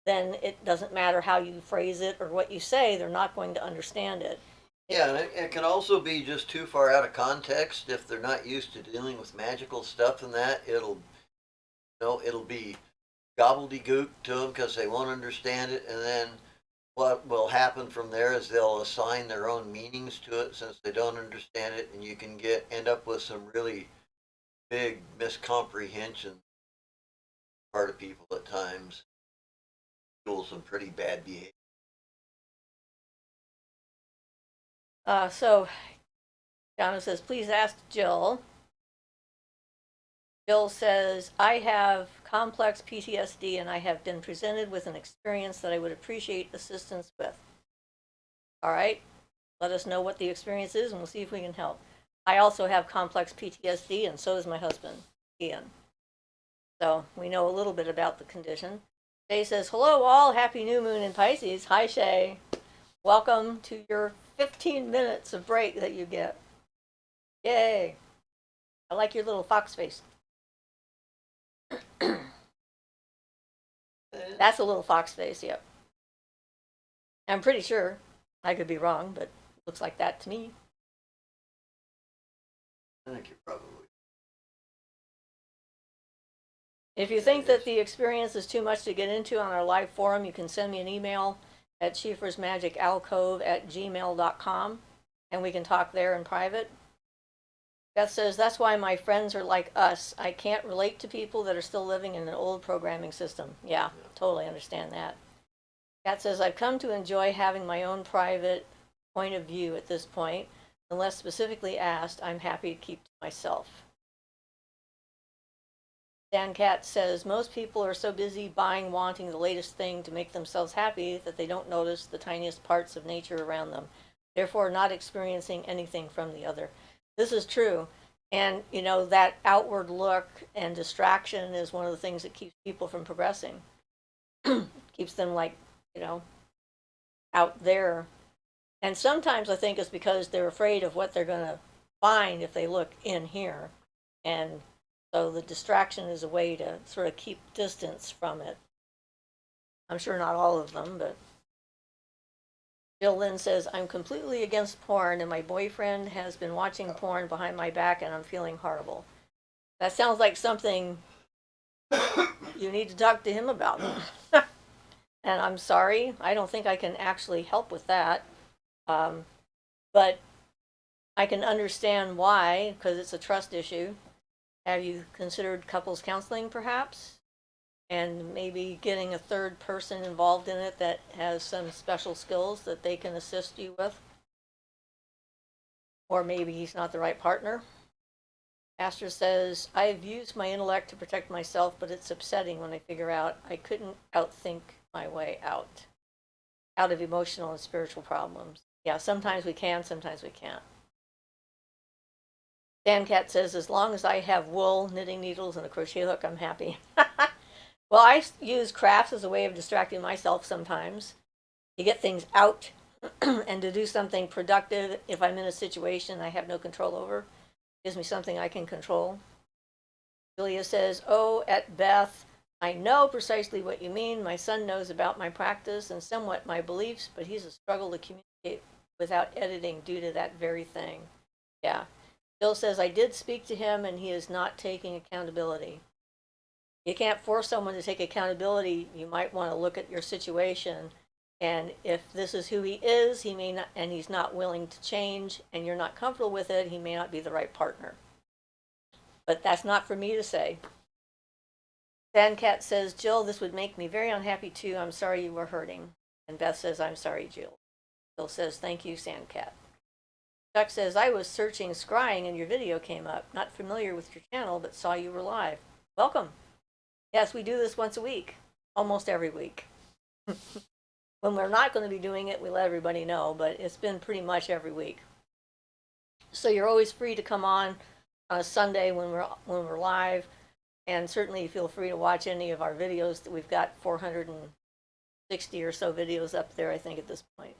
then it doesn't matter how you phrase it or what you say, they're not going to understand it. Yeah, and it can also be just too far out of context if they're not used to dealing with magical stuff and that. It'll be gobbledygook to them because they won't understand it, and then what will happen from there is they'll assign their own meanings to it since they don't understand it, and you can end up with some really big miscomprehension part of people at times. Fuel some pretty bad behavior. So Donna says, please ask Jill. Jill says, I have complex PTSD and I have been presented with an experience that I would appreciate assistance with. All right, let us know what the experience is and we'll see if we can help. I also have complex PTSD and so does my husband, Ian. So we know a little bit about the condition. Shay says, hello all, happy new moon in Pisces. Hi Shay. Welcome to your 15 minutes of break that you get. Yay. I like your little fox face. That's a little fox face, yep. I'm pretty sure. I could be wrong, but it looks like that to me. I think you're probably. If you think that the experience is too much to get into on our live forum, you can send me an email at siofrasmagicalcove@gmail.com and we can talk there in private. Beth says, that's why my friends are like us. I can't relate to people that are still living in an old programming system. Yeah, totally understand that. Kat says, I've come to enjoy having my own private point of view at this point. Unless specifically asked, I'm happy to keep to myself. Dan Cat says, most people are so busy buying, wanting the latest thing to make themselves happy that they don't notice the tiniest parts of nature around them, therefore not experiencing anything from the other. This is true. And, you know, that outward look and distraction is one of the things that keeps people from progressing. Keeps them like, you know, out there. And sometimes I think it's because they're afraid of what they're going to find if they look in here. And so the distraction is a way to sort of keep distance from it. I'm sure not all of them, but Jill Lynn says, I'm completely against porn and my boyfriend has been watching porn behind my back and I'm feeling horrible. That sounds like something you need to talk to him about. And I'm sorry, I don't think I can actually help with that. But I can understand why, because it's a trust issue. Have you considered couples counseling, perhaps? and maybe getting a third person involved in it that has some special skills that they can assist you with. Or maybe he's not the right partner. Astor says, I've used my intellect to protect myself, but it's upsetting when I figure out I couldn't outthink my way out of emotional and spiritual problems. Yeah, sometimes we can, sometimes we can't. Dancat says, as long as I have wool, knitting needles, and a crochet hook, I'm happy. Well, I use crafts as a way of distracting myself sometimes, to get things out and to do something productive if I'm in a situation I have no control over. It gives me something I can control. Julia says, oh, at Beth, I know precisely what you mean. My son knows about my practice and somewhat my beliefs, but he's a struggle to communicate without editing due to that very thing. Yeah. Bill says, I did speak to him and he is not taking accountability. You can't force someone to take accountability. You might want to look at your situation. And if this is who he is, he may not, and he's not willing to change, and you're not comfortable with it, he may not be the right partner. But that's not for me to say. Sandcat says, Jill, this would make me very unhappy too. I'm sorry you were hurting. And Beth says, I'm sorry, Jill. Jill says, thank you, Sandcat. Chuck says, I was searching scrying and your video came up. Not familiar with your channel, but saw you were live. Welcome. Yes, we do this once a week, almost every week. When we're not going to be doing it, we let everybody know, but it's been pretty much every week. So you're always free to come on a Sunday when we're live, and certainly feel free to watch any of our videos. That we've got 460 or so videos up there, I think, at this point.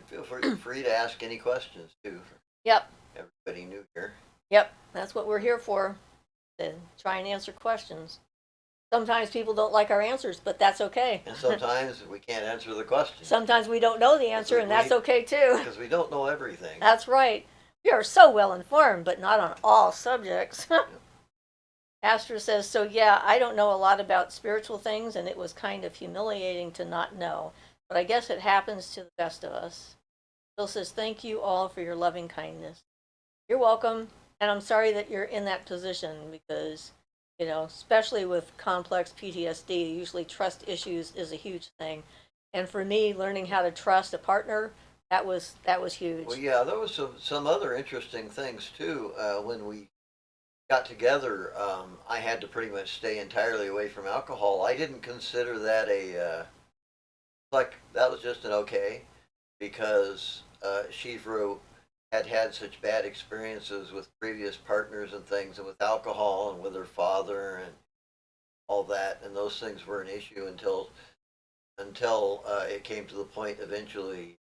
Feel free to ask any questions too. Yep. Everybody new here. Yep, that's what we're here for, to try and answer questions. Sometimes people don't like our answers, but that's okay. And sometimes we can't answer the question. Sometimes we don't know the answer, and that's okay too. Because we don't know everything. That's right. We are so well informed, but not on all subjects. Astra says, so yeah, I don't know a lot about spiritual things, and it was kind of humiliating to not know. But I guess it happens to the best of us. Bill says, thank you all for your loving kindness. You're welcome. And I'm sorry that you're in that position because, you know, especially with complex PTSD, usually trust issues is a huge thing. And for me, learning how to trust a partner, that was huge. Well, yeah, there was some other interesting things too. When we got together, I had to pretty much stay entirely away from alcohol. I didn't consider that that was just an okay, because Siofra had such bad experiences with previous partners and things, and with alcohol and with her father and all that, and those things were an issue until it came to the point eventually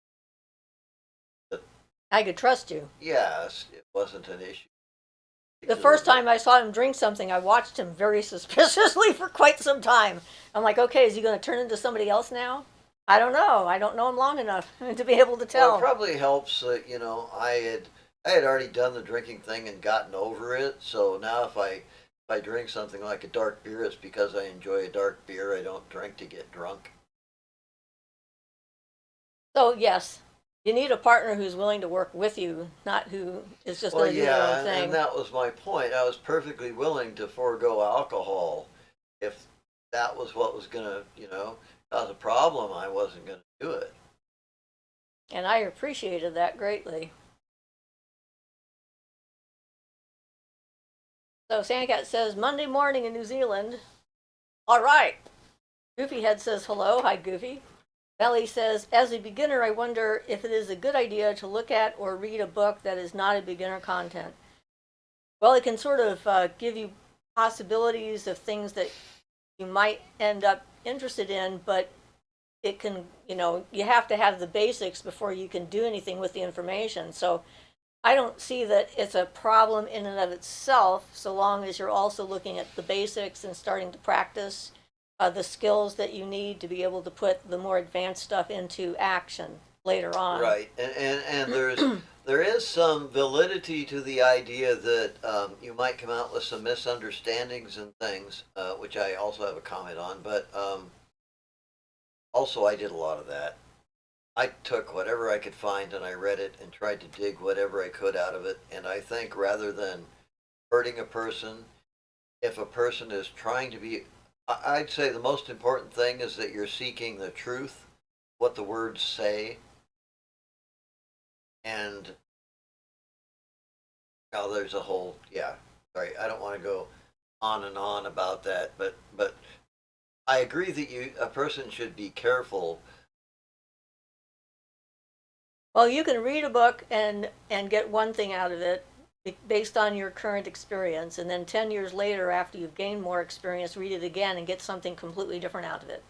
that I could trust you. yes, it wasn't an issue. The first time I saw him drink something, I watched him very suspiciously for quite some time. I'm like, okay, is he going to turn into somebody else now? I don't know. I don't know him long enough to be able to tell. Well, it probably helps that, you know, I had already done the drinking thing and gotten over it. So now if I drink something like a dark beer, it's because I enjoy a dark beer. I don't drink to get drunk. So yes, you need a partner who's willing to work with you, not who is just going to do their own thing. And that was my point. I was perfectly willing to forego alcohol if that was what was going to, you know, cause a problem. I wasn't going to do it. And I appreciated that greatly. So Sandcat says, Monday morning in New Zealand. All right. Goofy Head says hello. Hi, Goofy. Belly says, as a beginner, I wonder if it is a good idea to look at or read a book that is not a beginner content. Well, it can sort of give you possibilities of things that you might end up interested in, but it can, you know, you have to have the basics before you can do anything with the information. So I don't see that it's a problem in and of itself, so long as you're also looking at the basics and starting to practice the skills that you need to be able to put the more advanced stuff into action later on. Right, and there is some validity to the idea that you might come out with some misunderstandings and things, which I also have a comment on. But also, I did a lot of that. I took whatever I could find and I read it and tried to dig whatever I could out of it. And I think rather than hurting a person, if a person is trying to be I'd say the most important thing is that you're seeking the truth, what the words say, and now there's a whole, yeah. Sorry, I don't want to go on and on about that, but I agree that a person should be careful. Well, you can read a book and get one thing out of it based on your current experience, and then 10 years later, after you've gained more experience, read it again and get something completely different out of it.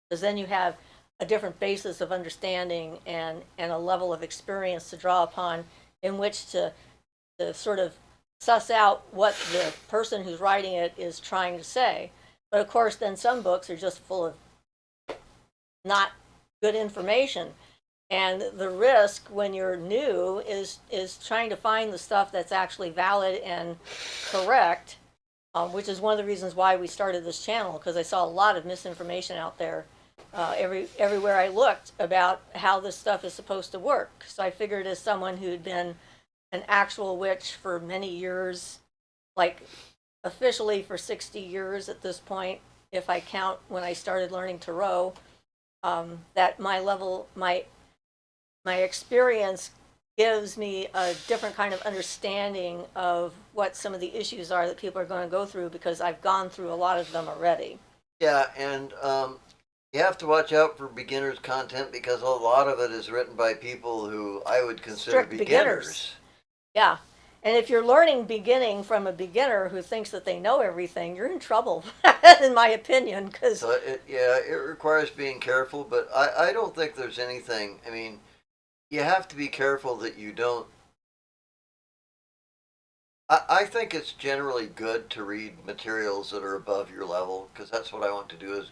Because then you have a different basis of understanding and a level of experience to draw upon in which to sort of suss out what the person who's writing it is trying to say. But of course, then some books are just full of not good information. And the risk when you're new is trying to find the stuff that's actually valid and correct, which is one of the reasons why we started this channel, because I saw a lot of misinformation out there everywhere I looked about how this stuff is supposed to work. So I figured, as someone who'd been an actual witch for many years, like officially for 60 years at this point, if I count when I started learning tarot, that my experience gives me a different kind of understanding of what some of the issues are that people are going to go through, because I've gone through a lot of them already. Yeah, and you have to watch out for beginners content because a lot of it is written by people who I would consider Strict beginners. Yeah. And if you're learning beginning from a beginner who thinks that they know everything, you're in trouble, in my opinion, because So yeah, it requires being careful, but I don't think there's anything. I mean, you have to be careful that you don't. I think it's generally good to read materials that are above your level because that's what I want to do. Is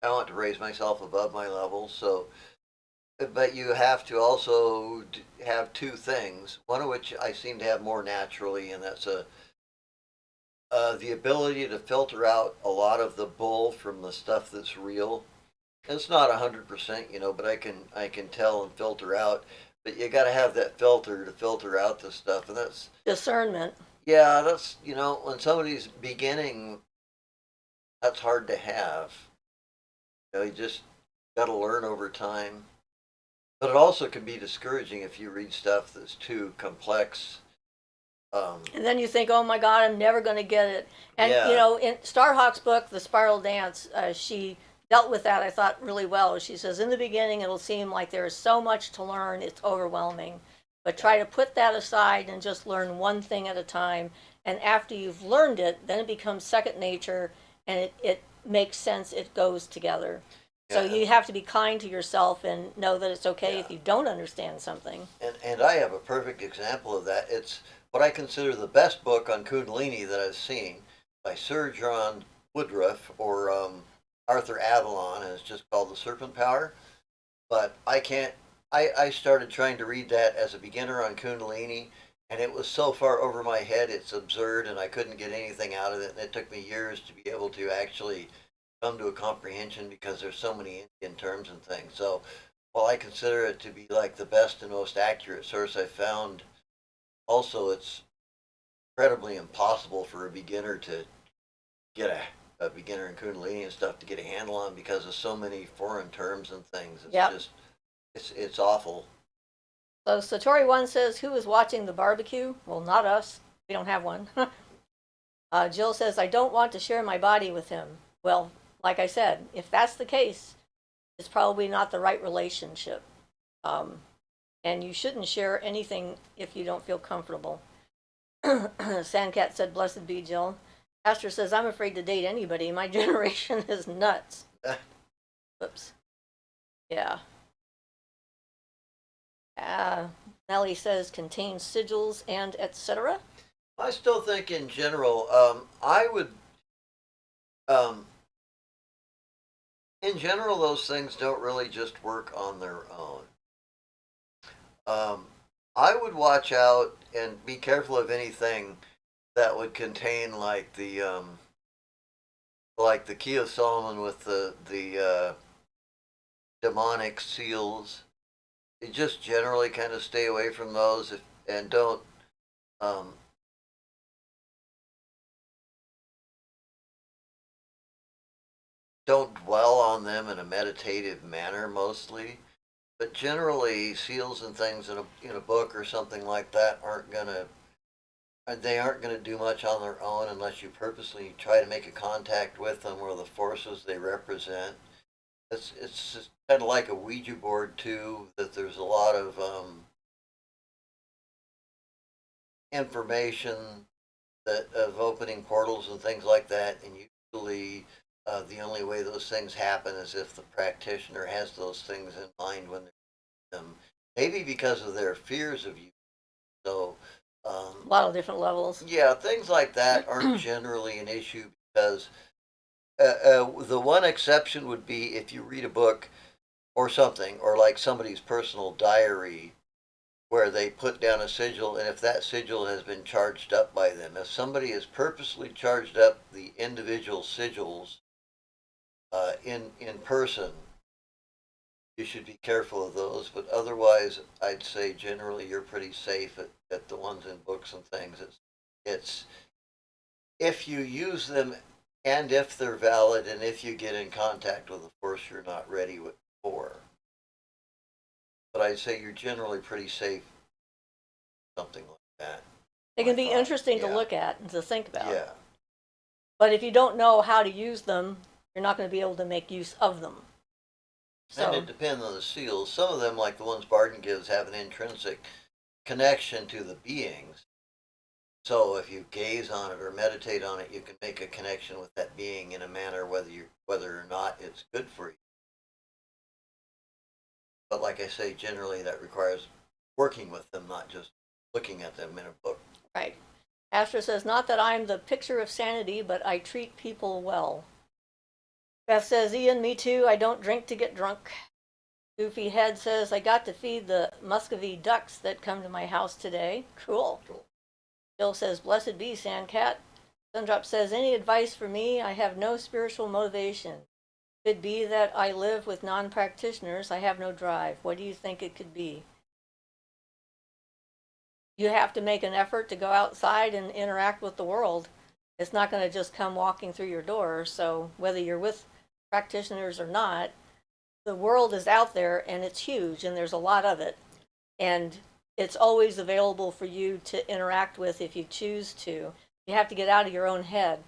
I want to raise myself above my level. So, but you have to also have two things. One of which I seem to have more naturally, and that's the ability to filter out a lot of the bull from the stuff that's real. It's not 100%, but I can tell and filter out. But you got to have that filter to filter out the stuff, and that's discernment. yeah, that's when somebody's beginning, that's hard to have. You just got to learn over time. But it also can be discouraging if you read stuff that's too complex. And then you think, oh my God, I'm never going to get it. And, Yeah, in Starhawk's book, The Spiral Dance, she dealt with that, I thought, really well. She says, in the beginning, it'll seem like there is so much to learn, it's overwhelming. But try to put that aside and just learn one thing at a time. And after you've learned it, then it becomes second nature, and it makes sense, it goes together. So yeah, you have to be kind to yourself and know that it's okay yeah. if you don't understand something. And I have a perfect example of that. It's what I consider the best book on Kundalini that I've seen by Sir John Woodruff or Arthur Avalon, and it's just called The Serpent Power. But I can't. I started trying to read that as a beginner on Kundalini, and it was so far over my head, it's absurd, and I couldn't get anything out of it. And it took me years to be able to actually come to a comprehension because there's so many Indian terms and things. So while I consider it to be like the best and most accurate source I've found, also it's incredibly impossible for a beginner to get a beginner in Kundalini and stuff to get a handle on because of so many foreign terms and things. It's Yep. just it's awful. So Satori One says, "Who is watching the barbecue?" Well, not us. We don't have one. Jill says, "I don't want to share my body with him." Well, like I said, if that's the case, it's probably not the right relationship. Um, and you shouldn't share anything if you don't feel comfortable. Sandcat said, "Blessed be Jill." Pastor says, "I'm afraid to date anybody. My generation is nuts." Oops. Yeah. Uh, Nellie says, "Contains sigils and etc." I still think in general, I would, um, in general, those things don't really just work on their own. Um, I would watch out and be careful of anything that would contain like the Key of Solomon with the demonic seals. You just generally kind of stay away from those and don't um, don't dwell on them in a meditative manner mostly. But generally, seals and things in a book or something like that aren't going to do much on their own unless you purposely try to make a contact with them or the forces they represent. It's just kind of like a Ouija board too. That there's a lot of information that of opening portals and things like that, and usually the only way those things happen is if the practitioner has those things in mind when they're them. Maybe because of their fears of you. So A lot of different levels. yeah, things like that aren't generally an issue because the one exception would be if you read a book or something, or like somebody's personal diary where they put down a sigil, and if that sigil has been charged up by them, if somebody has purposely charged up the individual sigils in person, you should be careful of those. But otherwise, I'd say generally you're pretty safe at the ones in books and things. It's if you use them and if they're valid and if you get in contact with a force you're not ready for. But I'd say you're generally pretty safe, something like that. They My can be thought. interesting to Yeah. look at and to think about. Yeah. But if you don't know how to use them, you're not going to be able to make use of them. And So, it depends on the seals. Some of them, like the ones Barton gives, have an intrinsic connection to the beings. So if you gaze on it or meditate on it, you can make a connection with that being in a manner whether or not it's good for you. But like I say, generally that requires working with them, not just looking at them in a book. right. Astra says, not that I'm the picture of sanity, but I treat people well. Beth says, Ian, me too. I don't drink to get drunk. Goofy Head says, I got to feed the Muscovy ducks that come to my house today. Cool. Jill says, blessed be, Sandcat. Sundrop says, any advice for me? I have no spiritual motivation. Could be that I live with non-practitioners. I have no drive. What do you think it could be? You have to make an effort to go outside and interact with the world. It's not going to just come walking through your door. So whether you're with practitioners or not, the world is out there and it's huge and there's a lot of it. And it's always available for you to interact with if you choose to. You have to get out of your own head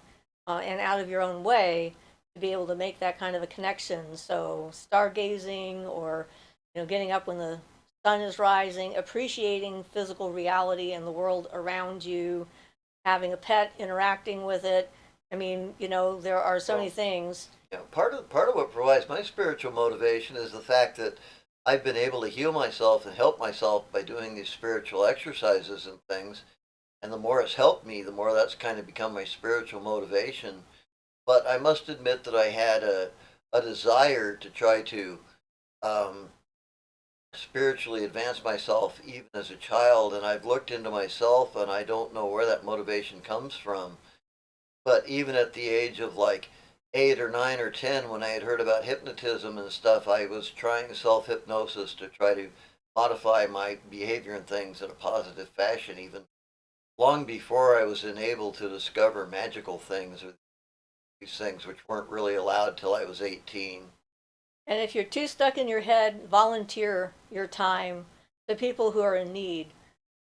and out of your own way to be able to make that kind of a connection. So stargazing or getting up when the sun is rising, appreciating physical reality and the world around you, having a pet, interacting with it. I mean, there are so many things. Yeah, part of what provides my spiritual motivation is the fact that I've been able to heal myself and help myself by doing these spiritual exercises and things. And the more it's helped me, the more that's kind of become my spiritual motivation. But I must admit that I had a desire to try to um, spiritually advance myself even as a child. And I've looked into myself and I don't know where that motivation comes from. But even at the age of like 8 or 9 or 10, when I had heard about hypnotism and stuff, I was trying self-hypnosis to try to modify my behavior and things in a positive fashion, even long before I was enabled to discover magical things or these things which weren't really allowed till I was 18. And if you're too stuck in your head, volunteer your time to people who are in need,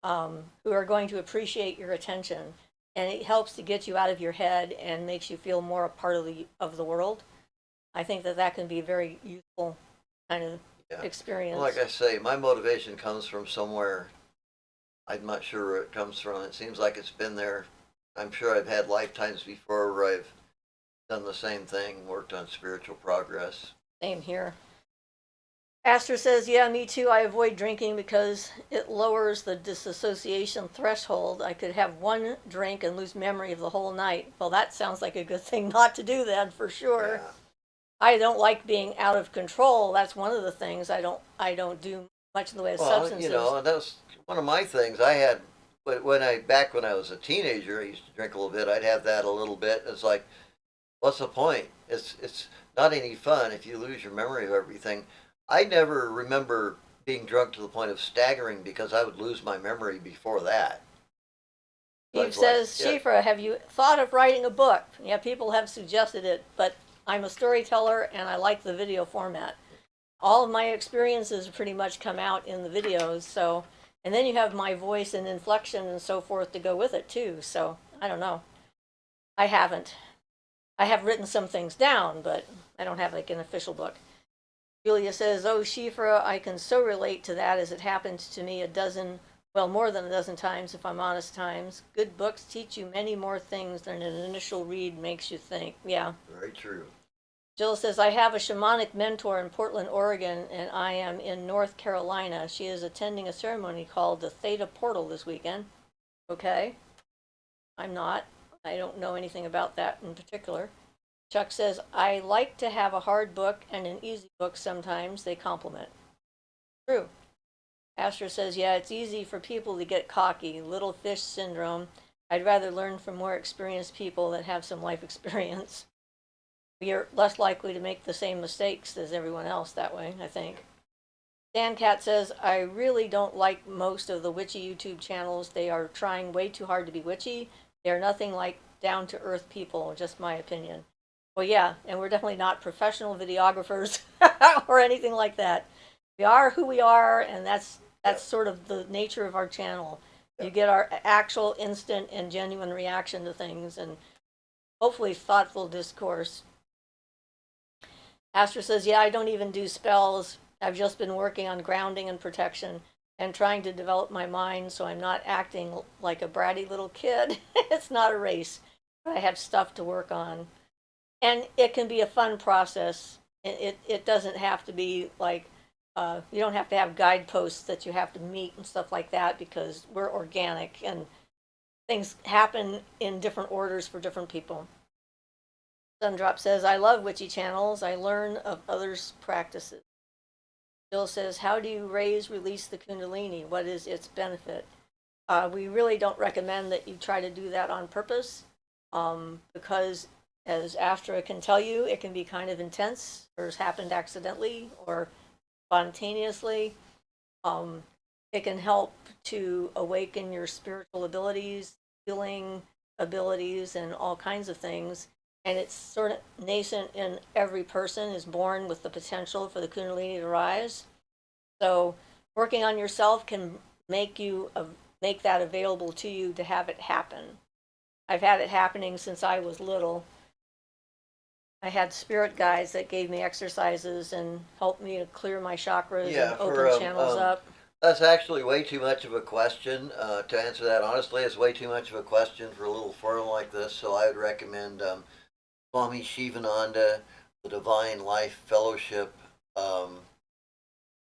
who are going to appreciate your attention. And it helps to get you out of your head and makes you feel more a part of the world. I think that can be a very useful kind of experience. Well, like I say, my motivation comes from somewhere. I'm not sure where it comes from. It seems like it's been there. I'm sure I've had lifetimes before where I've done the same thing, worked on spiritual progress. Same here. Astor says, yeah, me too. I avoid drinking because it lowers the disassociation threshold. I could have one drink and lose memory of the whole night. Well, that sounds like a good thing not to do then, for sure. Yeah. I don't like being out of control. That's one of the things I don't do much in the way of substances. And that's one of my things. I had back when I was a teenager, I used to drink a little bit. I'd have that a little bit. It's like, what's the point? It's not any fun if you lose your memory of everything. I never remember being drunk to the point of staggering because I would lose my memory before that. Steve says, Siofra, have you thought of writing a book? Yeah, people have suggested it, but I'm a storyteller and I like the video format. All of my experiences pretty much come out in the videos, so, and then you have my voice and inflection and so forth to go with it too, so I don't know. I haven't. I have written some things down, but I don't have like an official book. Julia says, oh, Siofra, I can so relate to that as it happened to me a dozen, well, more than a dozen times, if I'm honest times. Good books teach you many more things than an initial read makes you think. Yeah. Very true. Jill says, I have a shamanic mentor in Portland, Oregon, and I am in North Carolina. She is attending a ceremony called the Theta Portal this weekend. Okay. I'm not. I don't know anything about that in particular. Chuck says, I like to have a hard book and an easy book sometimes. They complement. True. Astra says, yeah, it's easy for people to get cocky. Little fish syndrome. I'd rather learn from more experienced people that have some life experience. You're less likely to make the same mistakes as everyone else that way, I think. Dan Cat says, I really don't like most of the witchy YouTube channels. They are trying way too hard to be witchy. They are nothing like down-to-earth people, just my opinion. Well, yeah, and we're definitely not professional videographers or anything like that. We are who we are, and that's sort of the nature of our channel. You get our actual instant and genuine reaction to things, and hopefully thoughtful discourse. Astra says, yeah, I don't even do spells. I've just been working on grounding and protection and trying to develop my mind so I'm not acting like a bratty little kid. It's not a race, but I have stuff to work on. And it can be a fun process. It doesn't have to be like, you don't have to have guideposts that you have to meet and stuff like that, because we're organic and things happen in different orders for different people. Sundrop says, I love witchy channels. I learn of others' practices. Jill says, how do you release the Kundalini? What is its benefit? We really don't recommend that you try to do that on purpose, because, as Astra can tell you, it can be kind of intense, or has happened accidentally or spontaneously. It can help to awaken your spiritual abilities, healing abilities, and all kinds of things. And it's sort of nascent in every person, is born with the potential for the Kundalini to rise. So working on yourself can make that available to you to have it happen. I've had it happening since I was little. I had spirit guides that gave me exercises and helped me to clear my chakras and open channels up. That's actually way too much of a question. To answer that honestly, it's way too much of a question for a little forum like this. So I would recommend Swami Shivananda, the Divine Life Fellowship.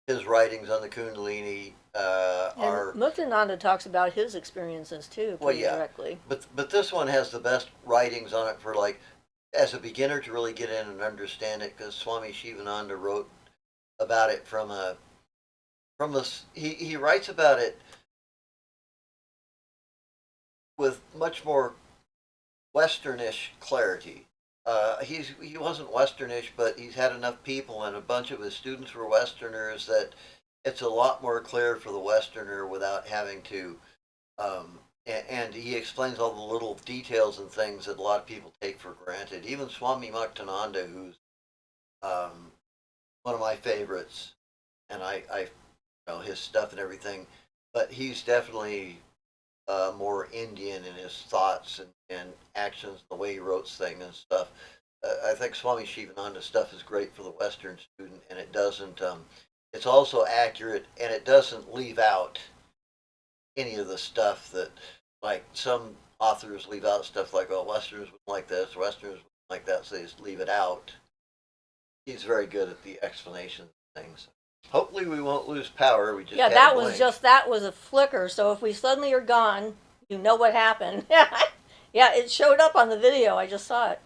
His writings on the Kundalini are. Muktananda talks about his experiences too, directly. But this one has the best writings on it for, like, as a beginner to really get in and understand it, because Swami Shivananda wrote about it he writes about it with much more Westernish clarity. He wasn't Westernish, but he's had enough people, and a bunch of his students were Westerners, that it's a lot more clear for the Westerner without having to. And he explains all the little details and things that a lot of people take for granted. Even Swami Muktananda, who's one of my favorites, and I know his stuff and everything, but he's definitely more Indian in his thoughts and actions, the way he wrote things and stuff. I think Swami Shivananda's stuff is great for the Western student, and it doesn't. It's also accurate, and it doesn't leave out any of the stuff that, like, some authors leave out stuff like, oh, Westerners wouldn't like this, Westerners wouldn't like that, so they just leave it out. He's very good at the explanation of things. Hopefully we won't lose power. We just that was a flicker. So if we suddenly are gone, you know what happened. Yeah, it showed up on the video. I just saw it.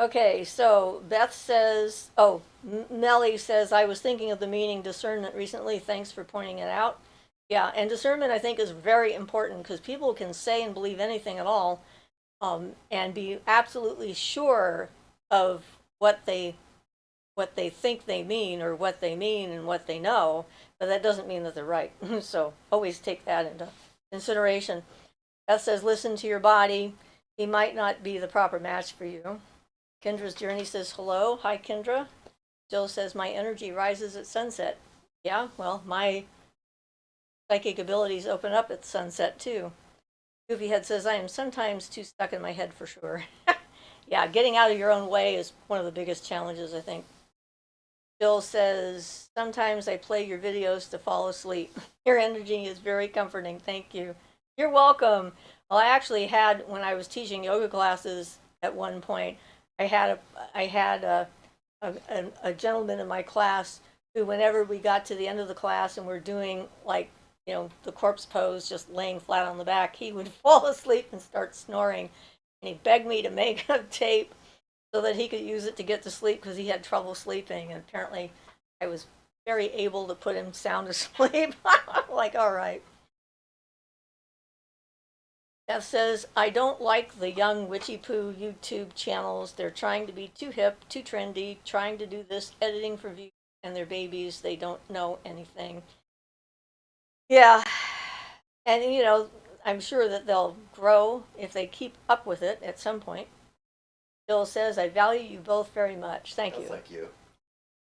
Okay, so Beth says, Melly says, I was thinking of the meaning discernment recently. Thanks for pointing it out. Yeah, and discernment, I think, is very important, because people can say and believe anything at all, and be absolutely sure of what they think they mean, or what they mean and what they know, but that doesn't mean that they're right. So always take that into consideration. Beth says, listen to your body. He might not be the proper match for you. Kendra's Journey says hello. Hi, Kendra. Jill says my energy rises at sunset. Yeah, well, my psychic abilities open up at sunset too. Goofy Head says I am sometimes too stuck in my head for sure. Yeah, getting out of your own way is one of the biggest challenges, I think. Bill says, sometimes I play your videos to fall asleep. Your energy is very comforting. Thank you. You're welcome. Well, I actually had, when I was teaching yoga classes at one point, I had a gentleman in my class who, whenever we got to the end of the class and we're doing like, the corpse pose, just laying flat on the back, he would fall asleep and start snoring. And he begged me to make a tape so that he could use it to get to sleep because he had trouble sleeping. And apparently, I was very able to put him sound asleep. Like, all right. Beth says, I don't like the young witchy poo YouTube channels. They're trying to be too hip, too trendy, trying to do this editing for views, and they're babies. They don't know anything. Yeah. And, I'm sure that they'll grow if they keep up with it at some point. Bill says, I value you both very much. Thank you. Thank you.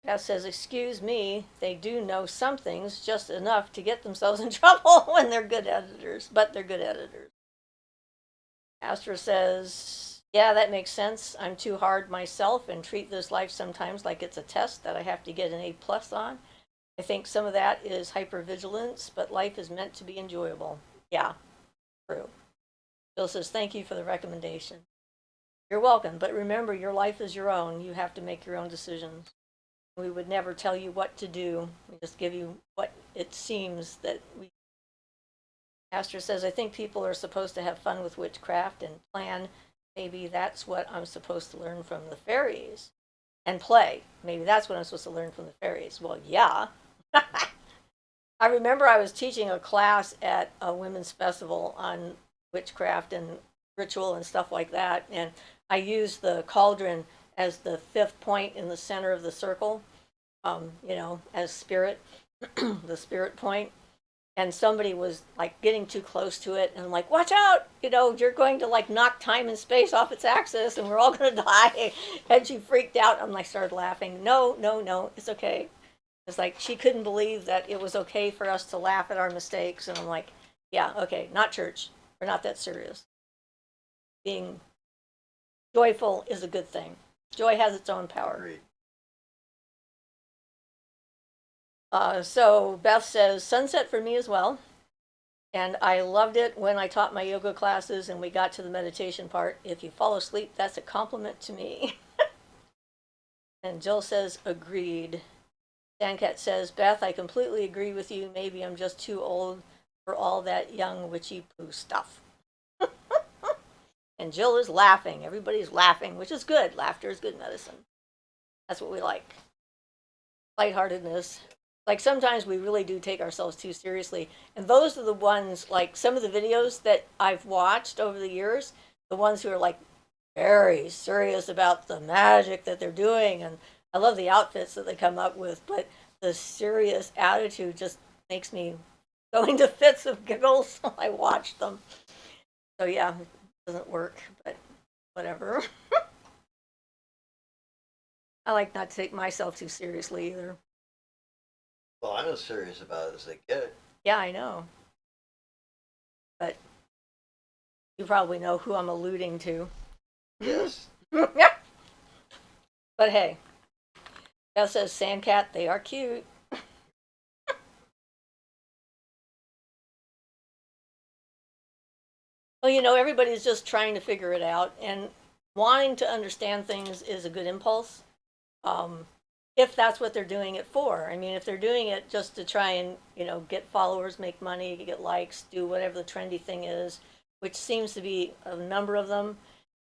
Beth says, excuse me, they do know some things, just enough to get themselves in trouble when they're good editors, but they're good editors. Astra says, yeah, that makes sense. I'm too hard myself and treat this life sometimes like it's a test that I have to get an A+ on. I think some of that is hypervigilance, but life is meant to be enjoyable. Yeah, true. Bill says, thank you for the recommendation. You're welcome, but remember, your life is your own. You have to make your own decisions. We would never tell you what to do. We just give you what it seems that we. Astor says, I think people are supposed to have fun with witchcraft and plan. Maybe that's what I'm supposed to learn from the fairies. And play. Maybe that's what I'm supposed to learn from the fairies. Well, yeah. I remember I was teaching a class at a women's festival on witchcraft and ritual and stuff like that. And I used the cauldron as the 5th point in the center of the circle, as spirit, the spirit point. And somebody was like getting too close to it, and I'm like, watch out, you're going to like knock time and space off its axis and we're all going to die. And she freaked out. I'm like, started laughing. No, it's okay. It's like she couldn't believe that it was okay for us to laugh at our mistakes. And I'm like, yeah, okay, not church. We're not that serious. Being joyful is a good thing. Joy has its own power. Agreed. So Beth says, sunset for me as well. And I loved it when I taught my yoga classes and we got to the meditation part. If you fall asleep, that's a compliment to me. And Jill says, agreed. Dancat says, Beth, I completely agree with you. Maybe I'm just too old for all that young witchy poo stuff. And Jill is laughing. Everybody's laughing, which is good. Laughter is good medicine. That's what we like. Lightheartedness. Like sometimes we really do take ourselves too seriously. And those are the ones, like some of the videos that I've watched over the years, the ones who are like very serious about the magic that they're doing. And I love the outfits that they come up with, but the serious attitude just makes me go into fits of giggles while I watch them. So yeah, it doesn't work, but whatever. I like not to take myself too seriously either. Well, I'm as serious about it as they get. Yeah, I know. But you probably know who I'm alluding to. Yes. Yep. But hey, Beth says, Sandcat, they are cute. Well, everybody's just trying to figure it out, and wanting to understand things is a good impulse. If that's what they're doing it for. I mean, if they're doing it just to try and, get followers, make money, get likes, do whatever the trendy thing is, which seems to be a number of them,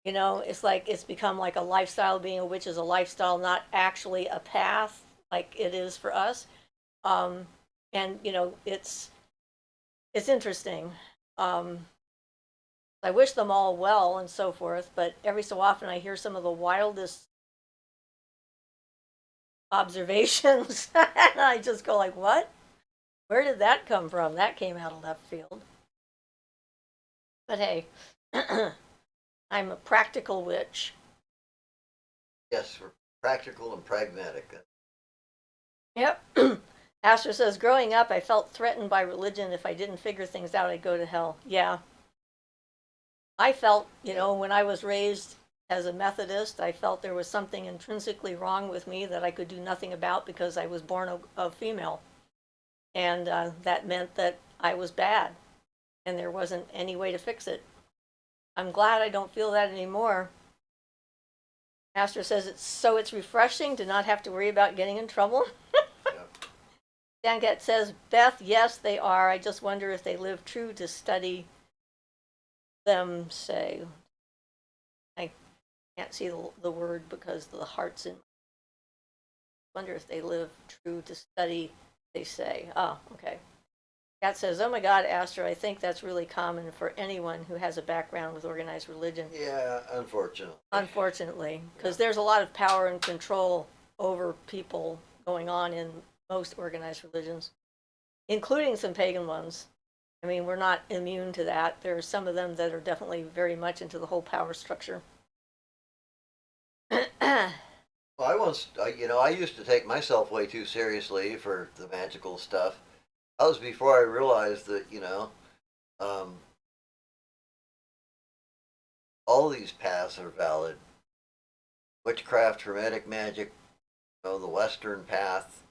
it's like it's become like a lifestyle. Being a witch is a lifestyle, not actually a path like it is for us. And, it's interesting. I wish them all well and so forth, but every so often I hear some of the wildest observations and I just go like, what? Where did that come from? That came out of left field. But hey, I'm a practical witch. Yes, we're practical and pragmatic. Yep. Astor says, growing up, I felt threatened by religion. If I didn't figure things out, I'd go to hell. Yeah. I felt, Yeah. when I was raised as a Methodist, I felt there was something intrinsically wrong with me that I could do nothing about because I was born a female. And that meant that I was bad and there wasn't any way to fix it. I'm glad I don't feel that anymore. Astor says it's refreshing to not have to worry about getting in trouble. Yeah. Danket says, Beth, yes, they are. I just wonder if they live true to study them say. I can't see the word because the heart's in. Wonder if they live true to study, they say. Oh, okay. Kat says, oh my God, Astor, I think that's really common for anyone who has a background with organized religion. Yeah, unfortunately. Unfortunately, because Yeah. there's a lot of power and control over people going on in most organized religions, including some pagan ones. I mean, we're not immune to that. There are some of them that are definitely very much into the whole power structure. Well, I once, I used to take myself way too seriously for the magical stuff. That was before I realized that, um, all these paths are valid. Witchcraft, hermetic magic, the Western path,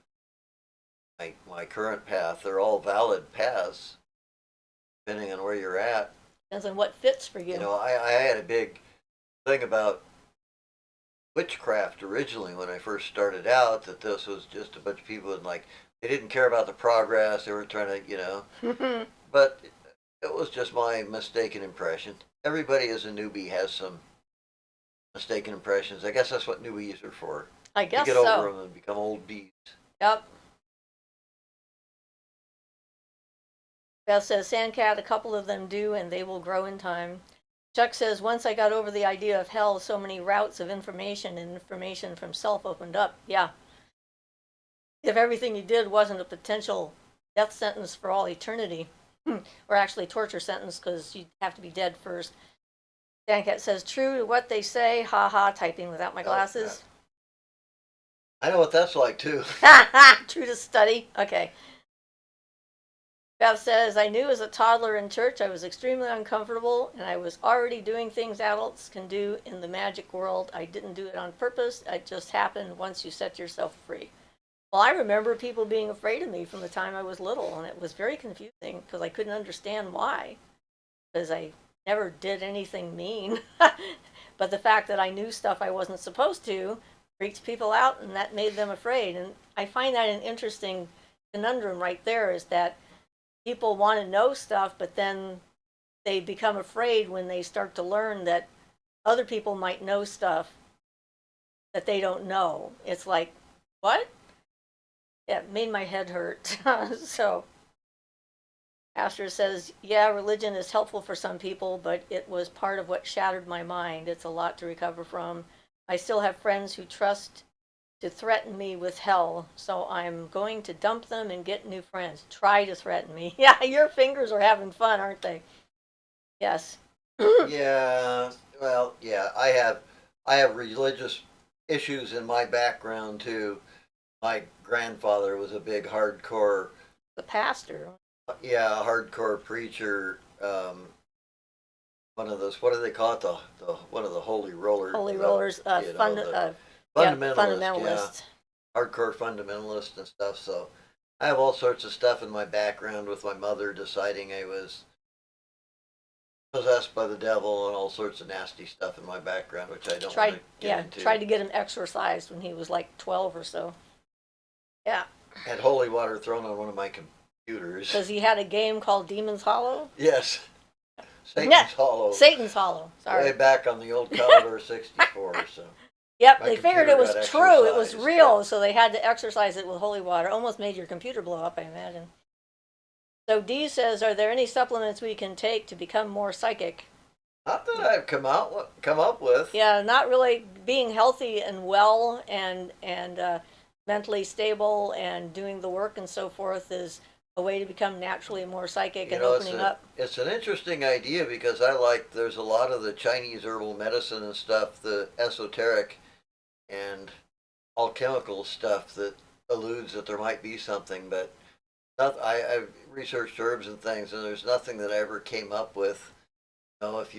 my current path, they're all valid paths, depending on where you're at. Depends on what fits for You you. know, I had a big thing about witchcraft originally when I first started out, that this was just a bunch of people and like they didn't care about the progress. They were trying to, but it was just my mistaken impression. Everybody as a newbie has some mistaken impressions. I guess that's what newbies are for, I to guess get over so. them and become old bees. Yep. Beth says, Sandcat, a couple of them do, and they will grow in time. Chuck says, once I got over the idea of hell, so many routes of information and information from self opened up. Yeah. If everything you did wasn't a potential death sentence for all eternity, or actually torture sentence because you'd have to be dead first. Dancat says, true to what they say, ha ha, typing without my Oh, glasses. I know what that's like too. True to study. Okay. Beth says, I knew as a toddler in church I was extremely uncomfortable and I was already doing things adults can do in the magic world. I didn't do it on purpose. It just happened once you set yourself free. Well, I remember people being afraid of me from the time I was little, and it was very confusing because I couldn't understand why, because I never did anything mean. But the fact that I knew stuff I wasn't supposed to freaked people out, and that made them afraid. And I find that an interesting conundrum right there is that people want to know stuff, but then they become afraid when they start to learn that other people might know stuff that they don't know. It's like, what? Yeah, it made my head hurt. So Astor says, yeah, religion is helpful for some people, but it was part of what shattered my mind. It's a lot to recover from. I still have friends who trust to threaten me with hell, so I'm going to dump them and get new friends. Try to threaten me. Yeah, your fingers are having fun, aren't they? Yes. Yeah, well, yeah, I have religious issues in my background too. My grandfather was a big hardcore, The pastor. yeah, hardcore preacher. One of those, what do they call it? The one of the holy rollers. Holy rollers, The yeah, fundamentalist, yeah, fundamentalists. hardcore fundamentalist and stuff. So I have all sorts of stuff in my background with my mother deciding I was possessed by the devil and all sorts of nasty stuff in my background, which I don't want to get into. Tried to get him exorcised when he was like 12 or so. Yeah. Had holy water thrown on one of my computers. Because he had a game called Demon's Hollow. Yes. Satan's Hollow. Satan's Hollow. Sorry. Way back on the old Commodore 64. So. Yep, My they figured computer it was got true. It was exorcised, real, yeah. so they had to exorcise it with holy water. Almost made your computer blow up, I imagine. So Dee says, are there any supplements we can take to become more psychic? Not that I've come up with. Yeah, not really. Being healthy and well and mentally stable and doing the work and so forth is a way to become naturally more psychic and opening up. It's an interesting idea because there's a lot of the Chinese herbal medicine and stuff, the esoteric and all chemical stuff that alludes that there might be something, but I've researched herbs and things, and there's nothing that I ever came up with. You know, if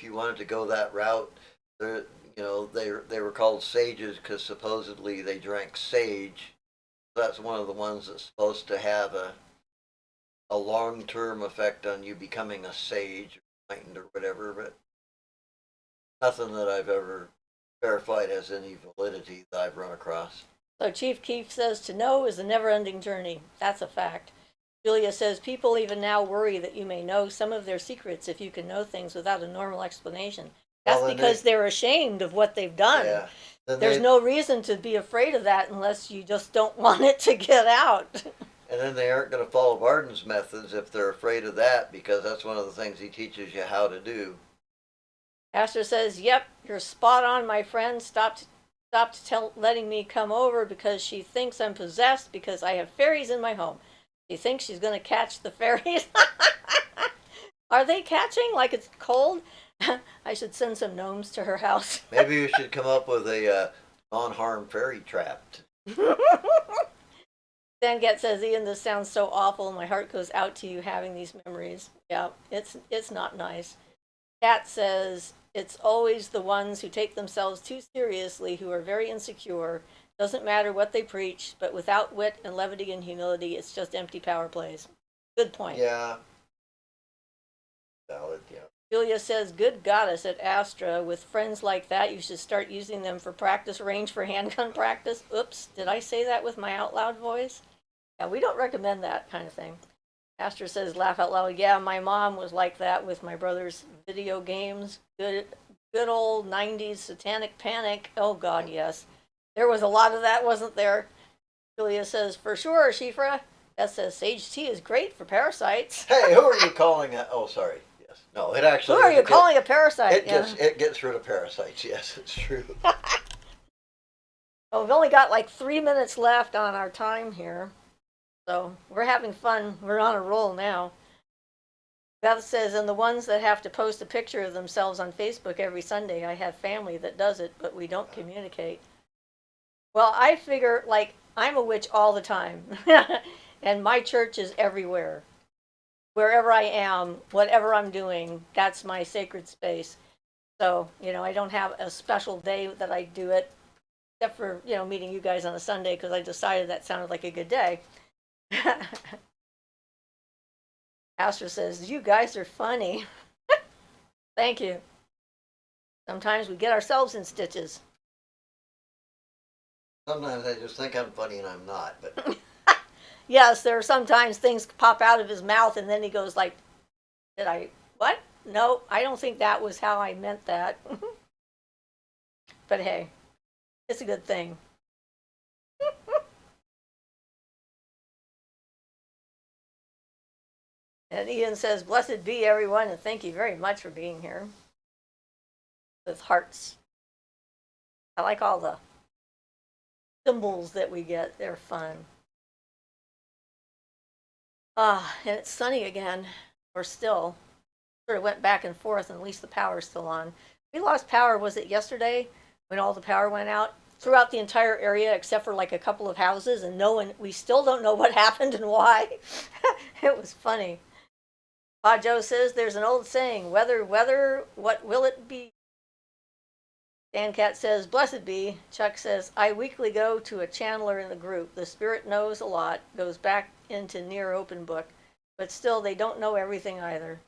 you wanted to go that route, there, you know, they were called sages because supposedly they drank sage. That's one of the ones that's supposed to have a long term effect on you becoming a sage or enlightened or whatever, but nothing that I've ever verified has any validity that I've run across. So Chief Keef says to know is a never-ending journey. That's a fact. Julia says people even now worry that you may know some of their secrets if you can know things without a normal explanation. That's Well, because they're ashamed of what they've done. Yeah. There's no reason to be afraid of that unless you just don't want it to get out. And then they aren't going to follow Barton's methods if they're afraid of that, because that's one of the things he teaches you how to do. Astor says, yep, you're spot on, my friend. Stopped letting me come over because she thinks I'm possessed because I have fairies in my home. She thinks she's going to catch the fairies. Are they catching like it's cold? I should send some gnomes to her house. Maybe you should come up with a non-harm fairy trap. Danget says, Ian, this sounds so awful. My heart goes out to you having these memories. Yeah, it's not nice. Kat says, it's always the ones who take themselves too seriously who are very insecure. Doesn't matter what they preach, but without wit and levity and humility, it's just empty power plays. Good point. Yeah. Valid, yeah. Julia says, good goddess at Astra. With friends like that, you should start using them for practice range for handgun practice. Oops, did I say that with my out loud voice? Yeah, we don't recommend that kind of thing. Astra says, laugh out loud. Yeah, my mom was like that with my brother's video games. Good old 90s satanic panic. Oh, God, yes. There was a lot of that, wasn't there? Julia says, for sure, Siofra. That says, sage tea is great for parasites. Hey, who are you calling a... Oh, sorry. Yes. No, it actually... Who are you calling a parasite? It gets rid of parasites. Yes, it's true. Well, we've only got like 3 minutes left on our time here. So we're having fun. We're on a roll now. Beth says, and the ones that have to post a picture of themselves on Facebook every Sunday, I have family that does it, but we don't communicate. Well, I figure, like, I'm a witch all the time. And my church is everywhere. Wherever I am, whatever I'm doing, that's my sacred space. So, you know, I don't have a special day that I do it, except for, you know, meeting you guys on a Sunday because I decided that sounded like a good day. Astra says, you guys are funny. Thank you. Sometimes we get ourselves in stitches. Sometimes I just think I'm funny and I'm not, but... Yes, there are sometimes things pop out of his mouth and then he goes like, did I, what? No, I don't think that was how I meant that. But hey, it's a good thing. And Ian says, blessed be everyone, and thank you very much for being here. With hearts. I like all the symbols that we get. They're fun. And it's sunny again. Or still. Sort of went back and forth, and at least the power's still on. We lost power, was it yesterday? When all the power went out? Throughout the entire area, except for like a couple of houses, and we still don't know what happened and why. It was funny. Pa Joe says there's an old saying, weather, what will it be? Dan Cat says, blessed be. Chuck says, I weekly go to a channeler in the group. The spirit knows a lot, goes back into near open book, but still they don't know everything either.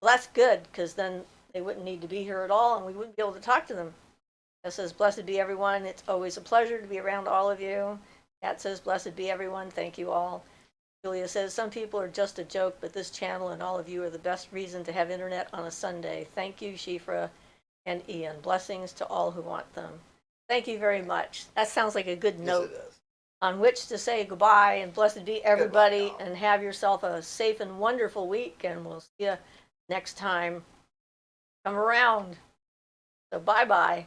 Well, that's good, because then they wouldn't need to be here at all, and we wouldn't be able to talk to them. That says, blessed be everyone. It's always a pleasure to be around all of you. Cat says, blessed be everyone. Thank you all. Julia says, some people are just a joke, but this channel and all of you are the best reason to have internet on a Sunday. Thank you, Siofra and Ian. Blessings to all who want them. Thank you very much. That sounds like a good note on which to say goodbye, and blessed be everybody, and have yourself a safe and wonderful week, and we'll see you next time. Come around. So bye-bye.